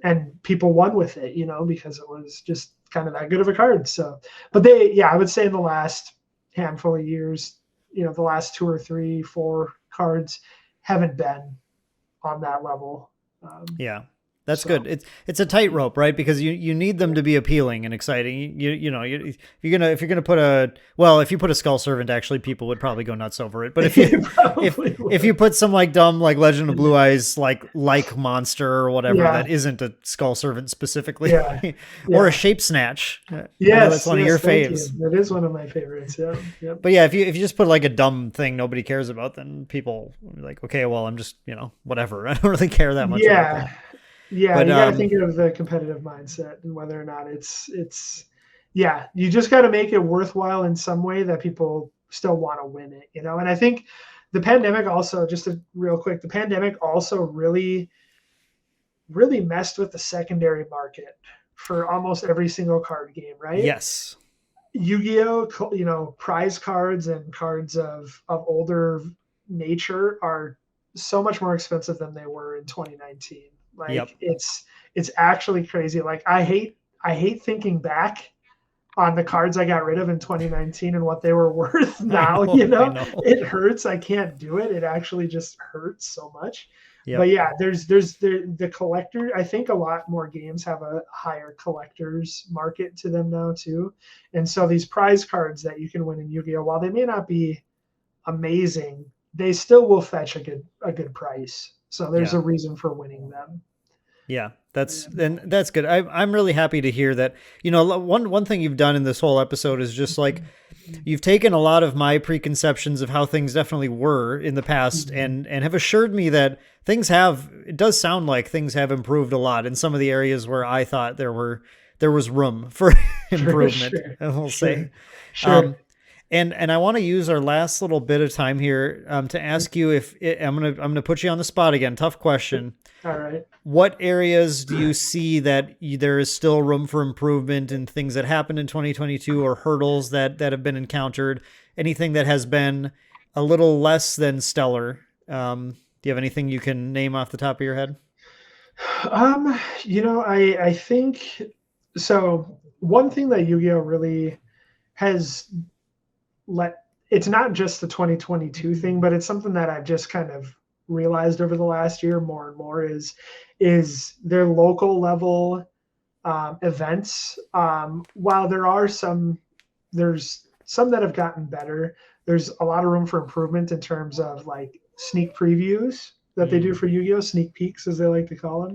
And people won with it, because it was just kind of that good of a card. So, but I would say in the last handful of years, the last 2 or 3, 4 cards haven't been on that level. That's good. It's a tightrope, right? Because you need them to be appealing and exciting. If you're gonna put if you put a Skull Servant, actually people would probably go nuts over it. But if you put some dumb Legend of Blue Eyes like monster or whatever that isn't a Skull Servant specifically, or a Shape Snatch, that's one of your faves. That is one of my favorites. Yeah. But if you just put a dumb thing nobody cares about, then people are like, okay, well I'm just whatever. I don't really care that much. About that. Yeah, but you got to think of the competitive mindset and whether or not it's you just got to make it worthwhile in some way that people still want to win it, And I think the pandemic also, real quick, the pandemic also really, really messed with the secondary market for almost every single card game, right? Yes. Yu-Gi-Oh, prize cards and cards of older nature are so much more expensive than they were in 2019. It's actually crazy. I hate thinking back on the cards I got rid of in 2019 and what they were worth now. I know. It hurts. I can't do it. It actually just hurts so much. Yep. But there's the collector. I think a lot more games have a higher collector's market to them now too. And so these prize cards that you can win in Yu-Gi-Oh, while they may not be amazing, they still will fetch a good price. So there's a reason for winning them. Yeah, that's good. I'm really happy to hear that. One thing you've done in this whole episode is just like you've taken a lot of my preconceptions of how things definitely were in the past and have assured me that it does sound like things have improved a lot in some of the areas where I thought there was room for improvement. Sure, We'll say. sure. And I want to use our last little bit of time here to ask you I'm gonna put you on the spot again. Tough question. All right. What areas do you see that there is still room for improvement in things that happened in 2022 or hurdles that have been encountered? Anything that has been a little less than stellar? Do you have anything you can name off the top of your head? I think so. One thing that Yu-Gi-Oh really has it's not just the 2022 thing, but it's something that I've just kind of realized over the last year more and more is their local level events. While there's some that have gotten better. There's a lot of room for improvement in terms of like sneak previews that they do for Yu-Gi-Oh, sneak peeks as they like to call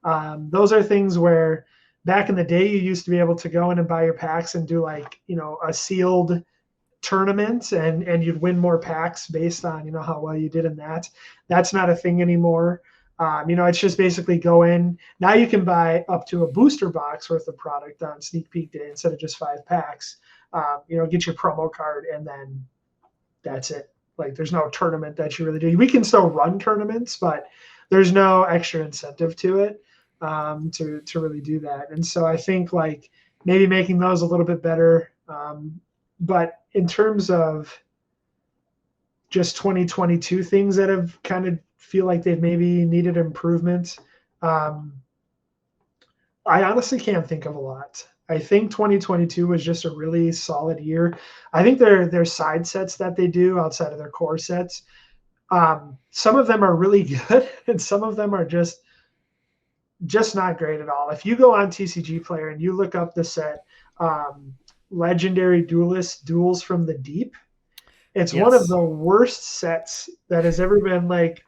them. Those are things where back in the day you used to be able to go in and buy your packs and do like a sealed tournament and you'd win more packs based on how well you did in that. That's not a thing anymore. It's just basically go in. Now you can buy up to a booster box worth of product on sneak peek day instead of just 5 packs. Get your promo card and then that's it. Like there's no tournament that you really do. We can still run tournaments, but there's no extra incentive to it to really do that. And so I think like maybe making those a little bit better. But in terms of just 2022 things that have kind of feel like they've maybe needed improvement, I honestly can't think of a lot. I think 2022 was just a really solid year. I think their side sets that they do outside of their core sets, some of them are really good and some of them are just not great at all. If you go on TCG Player and you look up the set, Legendary Duelist Duels from the Deep, it's one of the worst sets that has ever been like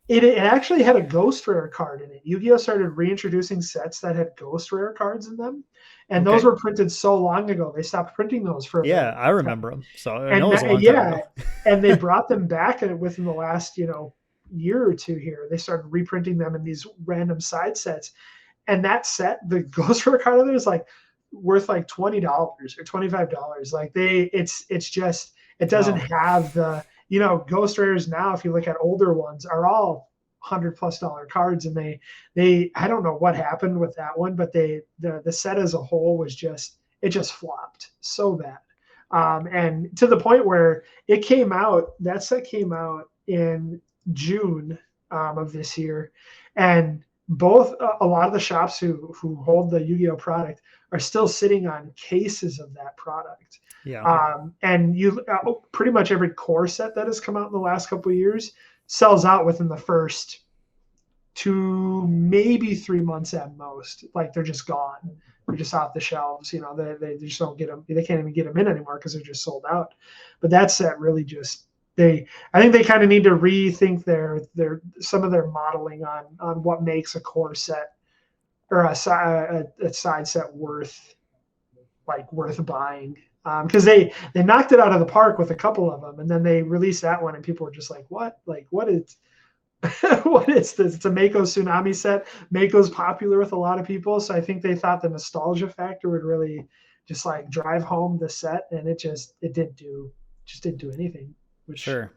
it actually had a ghost rare card in it. Yu-Gi-Oh started reintroducing sets that had ghost rare cards in them, and those were printed so long ago they stopped printing those for I remember them. So I know it was a long time ago. And they brought them back within the last year or two here. They started reprinting them in these random side sets, and that set, the ghost rare card of it is like worth like $20 or $25. Like it doesn't have the ghost rares now. If you look at older ones, are all $100+ cards, and they I don't know what happened with that one, but the set as a whole was just flopped so bad, and to the point where that set came out in June of this year, and a lot of the shops who hold the Yu-Gi-Oh product are still sitting on cases of that product. And you pretty much every core set that has come out in the last couple of years sells out within the first 2, maybe 3 months at most. Like they're just gone. They're just off the shelves. They just don't get them. They can't even get them in anymore because they're just sold out. But that set really just I think they kind of need to rethink some of their modeling on what makes a core set or a side set worth buying. Because they knocked it out of the park with a couple of them, and then they released that one, and people were just like, "What? Like, what is what is this?" It's a Mako Tsunami set. Mako's popular with a lot of people, so I think they thought the nostalgia factor would really just like drive home the set, and it didn't do anything. Sure.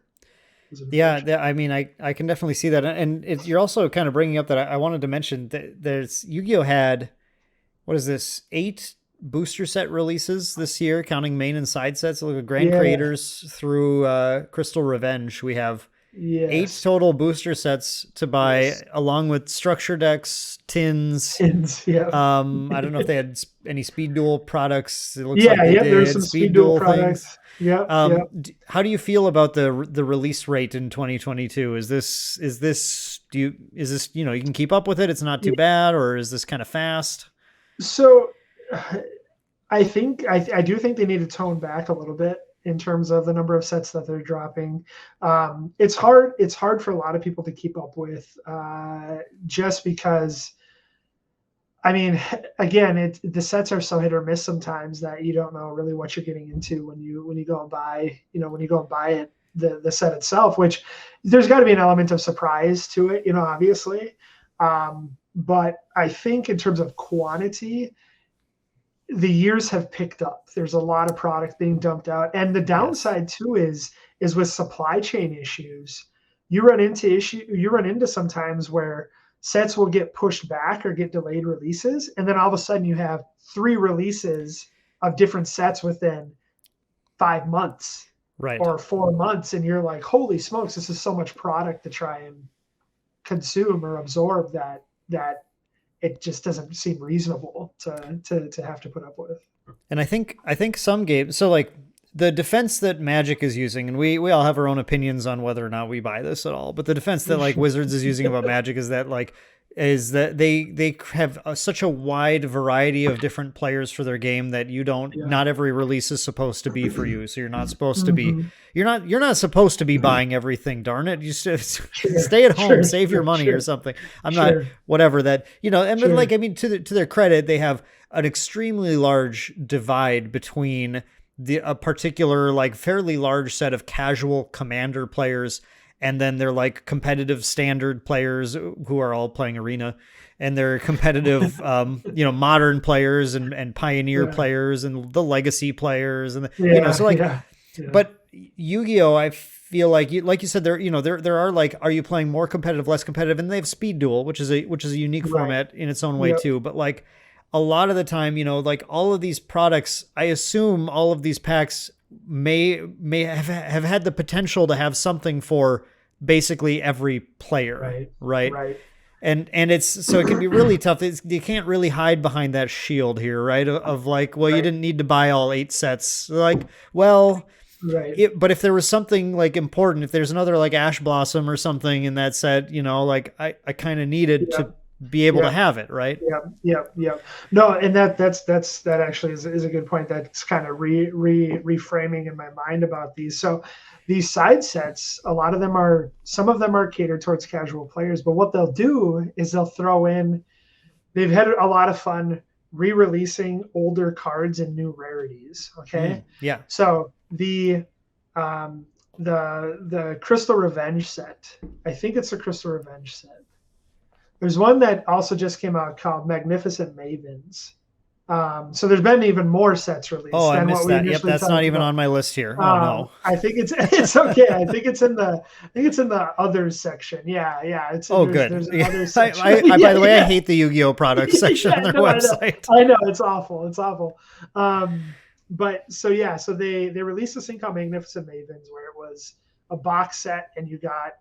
Yeah, I mean, I can definitely see that, and you're also kind of bringing up that I wanted to mention that there's Yu-Gi-Oh had, what is this, 8 booster set releases this year, counting main and side sets. Look at Grand Creators through Crystal Revenge. We have 8 total booster sets to buy, along with structure decks, tins. I don't know if they had any speed duel products. It looks like they did. There's some speed duel products. Things. How do you feel about the release rate in 2022? Is this you can keep up with it? It's not too bad, or is this kind of fast? So I think I do think they need to tone back a little bit. in terms of the number of sets that they're dropping. It's hard for a lot of people to keep up with, just because, I mean, again, the sets are so hit or miss sometimes that you don't know really what you're getting into when you go and buy, it, the set itself, which there's got to be an element of surprise to it, obviously. But I think in terms of quantity, the years have picked up. There's a lot of product being dumped out. And the downside too is with supply chain issues, you run into sometimes where sets will get pushed back or get delayed releases. And then all of a sudden you have 3 releases of different sets within 5 months, right, or 4 months. And you're like, holy smokes, this is so much product to try and consume or absorb that it just doesn't seem reasonable to have to put up with. And I think some games, so like the defense that Magic is using, and we all have our own opinions on whether or not we buy this at all, but the defense that like Wizards is using about Magic is that they have such a wide variety of different players for their game that not every release is supposed to be for you. So you're not supposed to be, you're not supposed to be buying everything. Darn it. You stay at home, save your money or something. I'm not, whatever that, to their credit, they have an extremely large divide between a particular, like fairly large set of casual Commander players, and then they're like competitive standard players who are all playing Arena, and they're competitive, modern players and Pioneer players and the Legacy players, and but Yu-Gi-Oh, I feel like you said, there are like, are you playing more competitive, less competitive, and they have Speed Duel, which is a unique format in its own way too, but like a lot of the time, like all of these products, I assume all of these packs may have had the potential to have something for basically every player, right? And it's, so it can be really tough. You can't really hide behind that shield here, right? Of like, well, you didn't need to buy all 8 sets. Like, well, but if there was something like important, if there's another like Ash Blossom or something in that set, like I kind of needed to be able to have it, right? Yeah. No, and that actually is a good point. That's kind of reframing in my mind about these. So these side sets, some of them are catered towards casual players, but what they'll do is they'll throw in, they've had a lot of fun re-releasing older cards and new rarities. Okay. So the Crystal Revenge set, I think it's a Crystal Revenge set. There's one that also just came out called Magnificent Mavens. So there's been even more sets released. Oh, I missed that. Yep, that's not even on my list here. Oh no. I think it's okay. I think it's in the others section. Yeah. It's good. There's another section. By the way, I hate the Yu-Gi-Oh products section on their website. I know it's awful. But so they released this thing called Magnificent Mavens, where it was a box set, and you got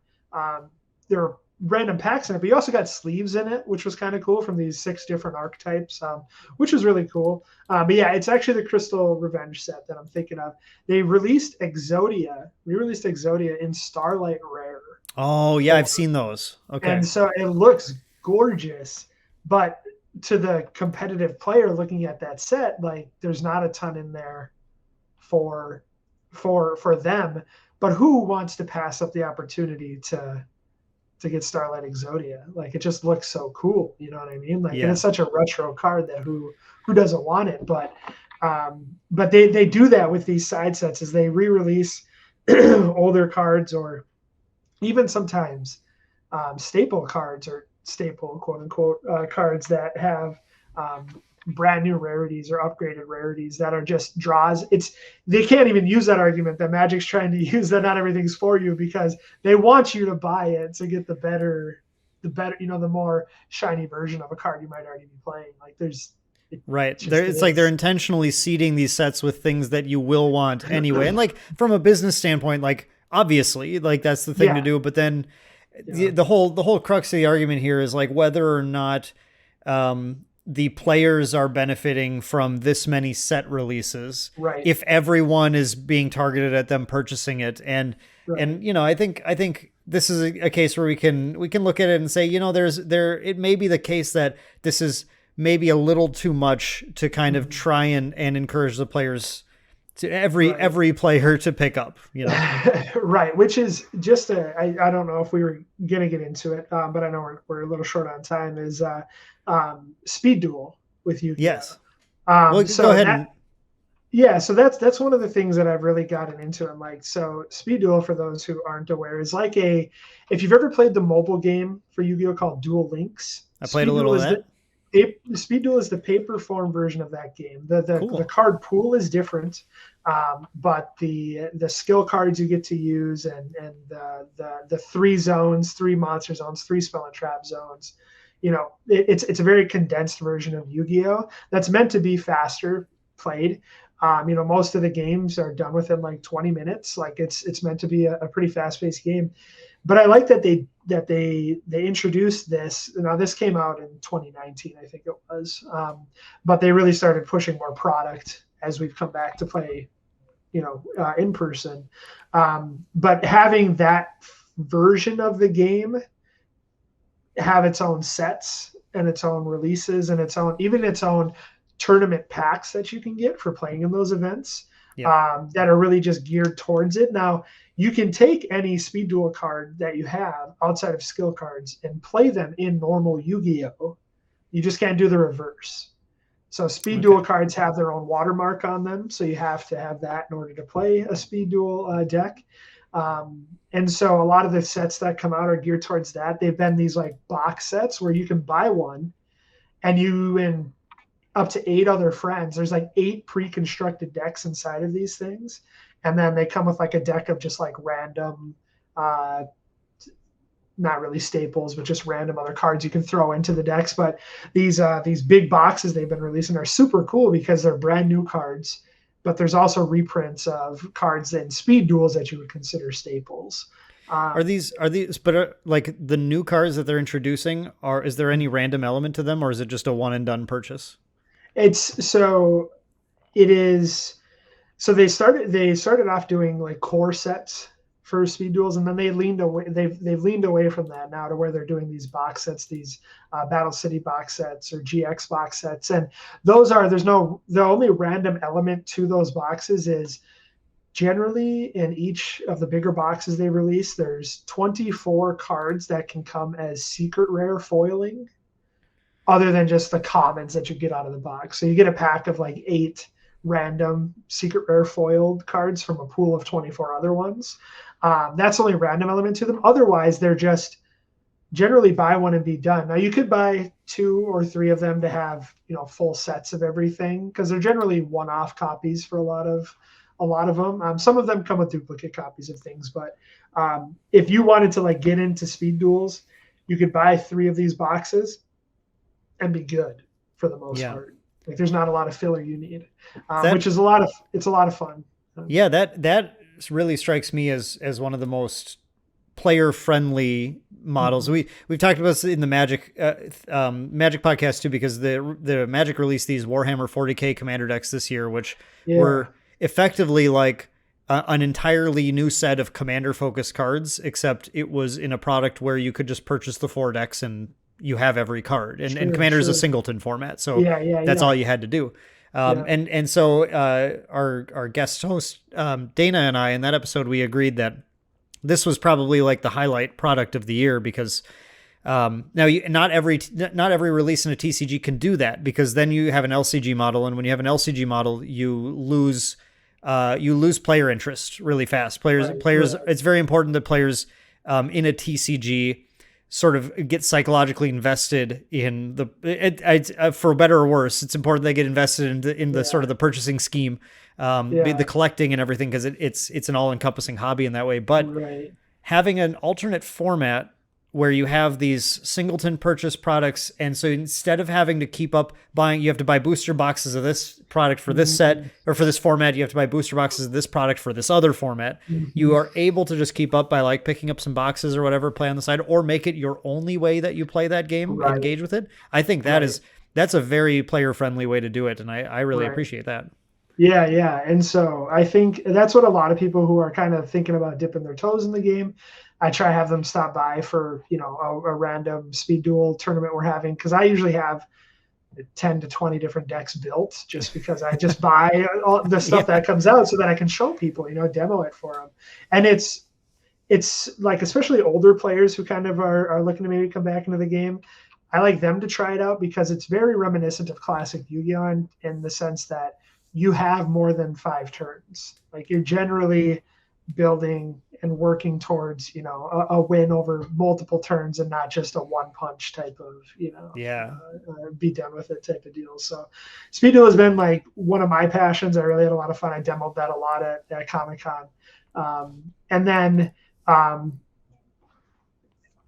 there were random packs in it, but you also got sleeves in it, which was kind of cool, from these 6 different archetypes, which was really cool. But yeah, it's actually the Crystal Revenge set that I'm thinking of. They re-released Exodia in Starlight Rare. Oh yeah, I've seen those. Okay. And so it looks gorgeous, but to the competitive player looking at that set, like there's not a ton in there for them. But who wants to pass up the opportunity to get Starlight Exodia? Like, it just looks so cool, you know what I mean? Like, and it's such a retro card that who doesn't want it? But they do that with these side sets, is they re-release older cards, or even sometimes staple cards, or staple quote unquote cards that have brand new rarities or upgraded rarities that are just draws. They can't even use that argument that Magic's trying to use, that not everything's for you, because they want you to buy it to get the better, the more shiny version of a card you might already be playing. Like it's like they're intentionally seeding these sets with things that you will want anyway. And like from a business standpoint, like obviously, like that's the thing to do. But then the whole crux of the argument here is like whether or not the players are benefiting from this many set releases, if everyone is being targeted at them purchasing it. And I think this is a case where we can look at it and say, it may be the case that this is maybe a little too much to kind of try and encourage the players to every player to pick up, Right, which is just I don't know if we were gonna get into it, but I know we're a little short on time. Is Speed Duel with Yu-Gi-Oh. Yes. Well, go ahead and yeah, so that's one of the things that I've really gotten into. And like, so Speed Duel, for those who aren't aware, is like if you've ever played the mobile game for Yu-Gi-Oh called Duel Links. I played a little of that. Speed Duel is the paper form version of that game. The card pool is different, but the skill cards you get to use and the 3 zones, 3 monster zones, 3 spell and trap zones, it's a very condensed version of Yu-Gi-Oh that's meant to be faster played. Most of the games are done within like 20 minutes. Like it's meant to be a pretty fast-paced game. But I like that they introduced this. Now this came out in 2019, I think it was. But they really started pushing more product as we've come back to play, in person. But having that version of the game have its own sets and its own releases and its own tournament packs that you can get for playing in those events, that are really just geared towards it. Now, you can take any Speed Duel card that you have outside of skill cards and play them in normal Yu-Gi-Oh! You just can't do the reverse. So Speed Duel cards have their own watermark on them, so you have to have that in order to play a Speed Duel deck. And so a lot of the sets that come out are geared towards that. They've been these like box sets where you can buy one and you and up to 8 other friends. There's like 8 pre-constructed decks inside of these things. And then they come with like a deck of just like random, not really staples, but just random other cards you can throw into the decks. But these big boxes they've been releasing are super cool because they're brand new cards, but there's also reprints of cards in Speed Duels that you would consider staples. Are these like the new cards that they're introducing, is there any random element to them, or is it just a one and done purchase? It is. So they started off doing like core sets for Speed Duels, and then they leaned away. They've leaned away from that now to where they're doing these box sets, these Battle City box sets or GX box sets, and the only random element to those boxes is generally in each of the bigger boxes they release, there's 24 cards that can come as secret rare foiling, other than just the commons that you get out of the box. So you get a pack of like 8 random secret rare foiled cards from a pool of 24 other ones. That's the only random element to them. Otherwise, they're just generally buy one and be done. Now you could buy 2 or 3 of them to have, full sets of everything, because they're generally one-off copies for a lot of them. Some of them come with duplicate copies of things, but if you wanted to like get into Speed Duels, you could buy 3 of these boxes and be good for the most part. Like there's not a lot of filler you need, which is a lot of fun. Yeah, that really strikes me as one of the most player friendly models. Mm-hmm. We've talked about this in the Magic podcast too, because the Magic released these Warhammer 40K commander decks this year, which were effectively like an entirely new set of commander focused cards, except it was in a product where you could just purchase the 4 decks and you have every card, and Commander is a singleton format, so that's all you had to do. And so our guest host Dana and I, in that episode, we agreed that this was probably like the highlight product of the year, because now not every release in a TCG can do that, because then you have an LCG model, and when you have an LCG model, you lose player interest really fast. Players. It's very important that players in a TCG sort of get psychologically invested in for better or worse. It's important they get invested in the sort of the purchasing scheme, the collecting and everything, because it's an all-encompassing hobby in that way. But having an alternate format where you have these singleton purchase products, and so instead of having to keep up buying, you have to buy booster boxes of this product for this set, or for this format, you have to buy booster boxes of this product for this other format. You are able to just keep up by like picking up some boxes or whatever, play on the side, or make it your only way that you play that game, engage with it. I think that's a very player friendly way to do it, and I really appreciate that. Yeah. And so I think that's what a lot of people who are kind of thinking about dipping their toes in the game, I try to have them stop by for, a random Speed Duel tournament we're having, because I usually have 10 to 20 different decks built just because I just buy all the stuff that comes out so that I can show people, demo it for them. And it's like, especially older players who kind of are looking to maybe come back into the game. I like them to try it out because it's very reminiscent of classic Yu-Gi-Oh! In the sense that you have more than 5 turns. Like, you're generally building and working towards, a win over multiple turns and not just a one punch type of, be done with it type of deal. So Speed Duel has been like one of my passions. I really had a lot of fun. I demoed that a lot at Comic-Con. And then,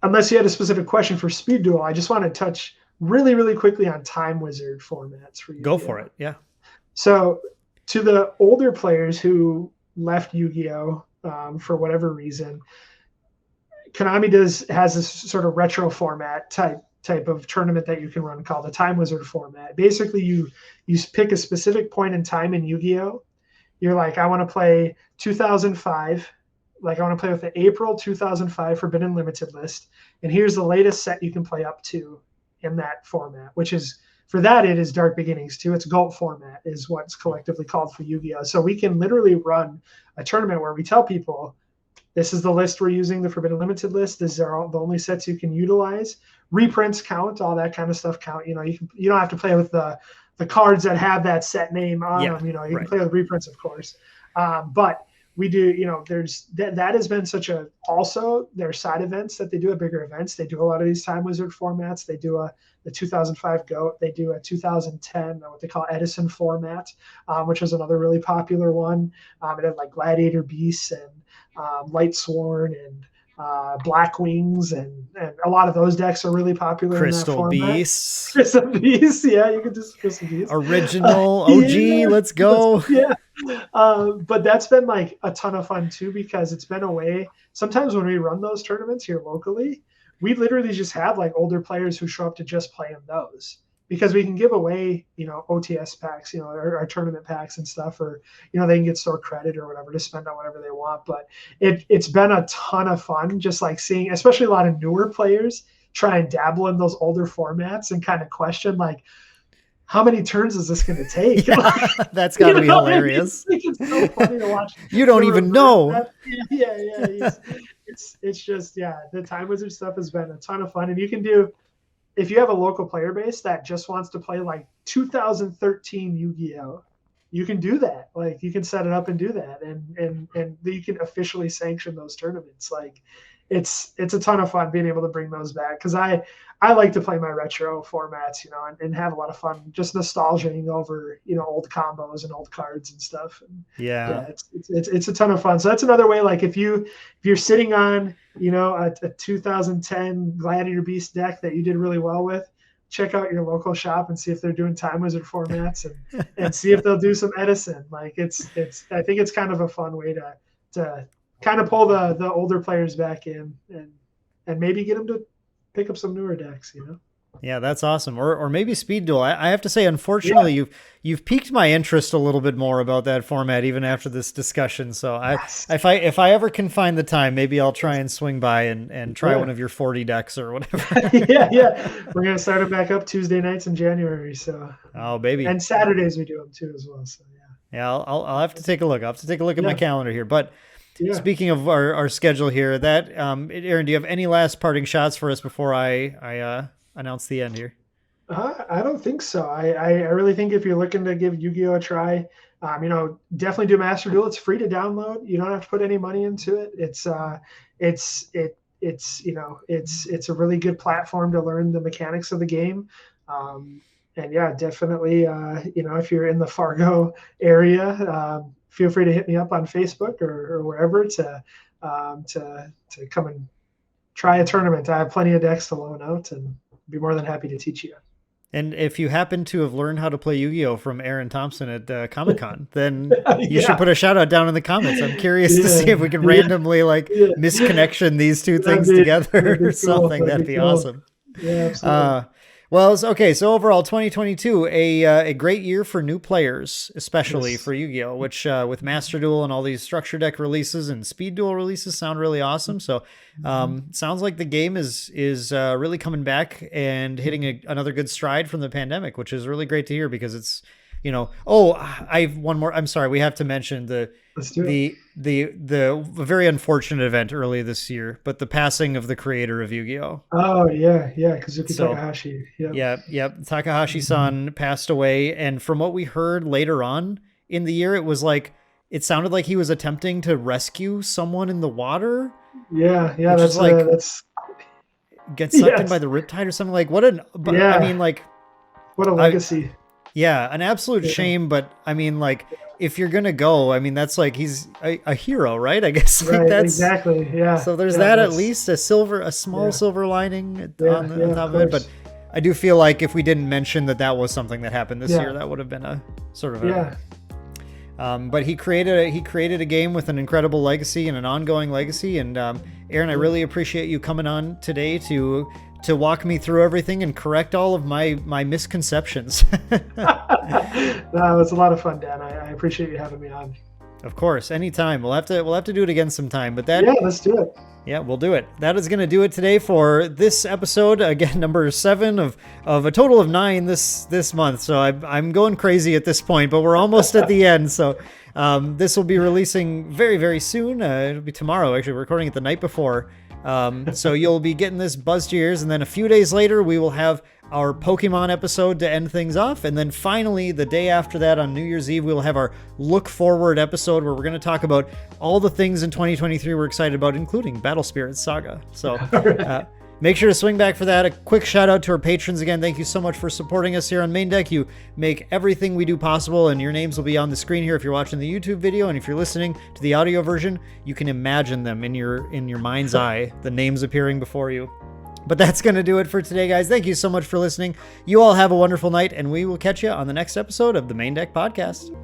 unless you had a specific question for Speed Duel, I just want to touch really, really quickly on Time Wizard formats for you. Go for it. Yeah. So to the older players who left Yu-Gi-Oh! For whatever reason, Konami has this sort of retro format type of tournament that you can run called the Time Wizard format. Basically, you pick a specific point in time in Yu-Gi-Oh! You're like, I want to play 2005. Like, I want to play with the April 2005 Forbidden Limited list. And here's the latest set you can play up to in that format, which is, for that, it is Dark Beginnings too. It's GOAT format is what's collectively called for Yu-Gi-Oh! So we can literally run a tournament where we tell people, this is the list we're using, the Forbidden Limited list. These are all the only sets you can utilize. Reprints count, all that kind of stuff count. You don't have to play with the cards that have that set name on them. You can play with reprints, of course. But we do, there's that has been such a, also their side events that they do at bigger events. They do a lot of these Time Wizard formats. They do the 2005 GOAT. They do a 2010, what they call Edison format, which is another really popular one. It had like Gladiator Beasts and Light Sworn and Black Wings, and a lot of those decks are really popular. Crystal Beasts. Crystal Beasts, yeah, you could just Crystal Beasts. Original OG, let's go. Yeah. But that's been like a ton of fun too, because it's been a way. Sometimes when we run those tournaments here locally, we literally just have like older players who show up to just play in those, because we can give away, OTS packs, our tournament packs and stuff, or, they can get store credit or whatever to spend on whatever they want. But it's been a ton of fun just like seeing, especially a lot of newer players try and dabble in those older formats and kind of question like, how many turns is this going to take? Yeah, that's got to be hilarious. It's so funny to watch. You don't even know. Yeah. It's just, the Time Wizard stuff has been a ton of fun. And you can do, if you have a local player base that just wants to play like 2013 Yu-Gi-Oh!, you can do that. Like, you can set it up and do that. And you can officially sanction those tournaments. Like, it's a ton of fun being able to bring those back, because I like to play my retro formats, and have a lot of fun just nostalgiaing over, old combos and old cards and stuff. And it's a ton of fun. So that's another way. Like, if you're sitting on, a 2010 Gladiator Beast deck that you did really well with, check out your local shop and see if they're doing Time Wizard formats and see if they'll do some Edison. Like, I think it's kind of a fun way to kind of pull the older players back in and maybe get them to pick up some newer decks, Yeah, that's awesome. Or maybe Speed Duel. I have to say, unfortunately, you've piqued my interest a little bit more about that format even after this discussion. So if I ever can find the time, maybe I'll try and swing by and try one of your 40 decks or whatever. Yeah. We're gonna start them back up Tuesday nights in January. So baby. And Saturdays we do them too as well. So yeah, I'll have to take a look. I'll have to take a look at my calendar here. But speaking of our schedule here, Aaron, do you have any last parting shots for us before I announce the end here? I don't think so. I really think if you're looking to give Yu-Gi-Oh! A try, definitely do Master Duel. It's free to download. You don't have to put any money into it. It's a really good platform to learn the mechanics of the game. And definitely, if you're in the Fargo area, feel free to hit me up on Facebook or wherever to come and try a tournament. I have plenty of decks to loan out and be more than happy to teach you. And if you happen to have learned how to play Yu-Gi-Oh! From Aaron Thompson at Comic-Con, then you should put a shout out down in the comments. I'm curious to see if we can randomly misconnection these two things together or something. That'd be awesome. Yeah, absolutely. Well, okay. So overall, 2022, a great year for new players, especially for Yu-Gi-Oh, which with Master Duel and all these structure deck releases and Speed Duel releases sound really awesome. So, sounds like the game is really coming back and hitting another good stride from the pandemic, which is really great to hear because it's, Oh, I've one more. I'm sorry. We have to mention the very unfortunate event early this year, but the passing of the creator of Yu-Gi-Oh. Oh yeah, Kazuki Takahashi. Yep. Takahashi-san passed away, and from what we heard later on in the year, it sounded like he was attempting to rescue someone in the water. Yeah, that's get sucked in by the riptide or something. Like what I mean, like what a legacy. An absolute shame, but I mean, like, if you're gonna go, I mean, that's like he's a hero, right? I guess that's exactly, yeah. So there's that at least a small silver lining on top of it. But I do feel like if we didn't mention that was something that happened this year, that would have been a sort of but he created a game with an incredible legacy and an ongoing legacy. And Aaron, I really appreciate you coming on today to walk me through everything and correct all of my misconceptions. No, it's a lot of fun, Dan. I appreciate you having me on. Of course, anytime. We'll have to do it again sometime. But let's do it. Yeah, we'll do it. That is going to do it today for this episode. Again, number 7 of a total of 9 this month. So I'm going crazy at this point, but we're almost at the end. So this will be releasing very, very soon. It'll be tomorrow. Actually, we're recording it the night before. So you'll be getting this buzzed to your ears, and then a few days later we will have our Pokemon episode to end things off, and then finally the day after that on New Year's Eve we'll have our look forward episode where we're going to talk about all the things in 2023 we're excited about, including Battle Spirits Saga. So make sure to swing back for that. A quick shout out to our patrons again. Thank you so much for supporting us here on Maindeck. You make everything we do possible, and your names will be on the screen here if you're watching the YouTube video, and if you're listening to the audio version, you can imagine them in your mind's eye, the names appearing before you. But that's going to do it for today, guys. Thank you so much for listening. You all have a wonderful night, and we will catch you on the next episode of the Maindeck Podcast.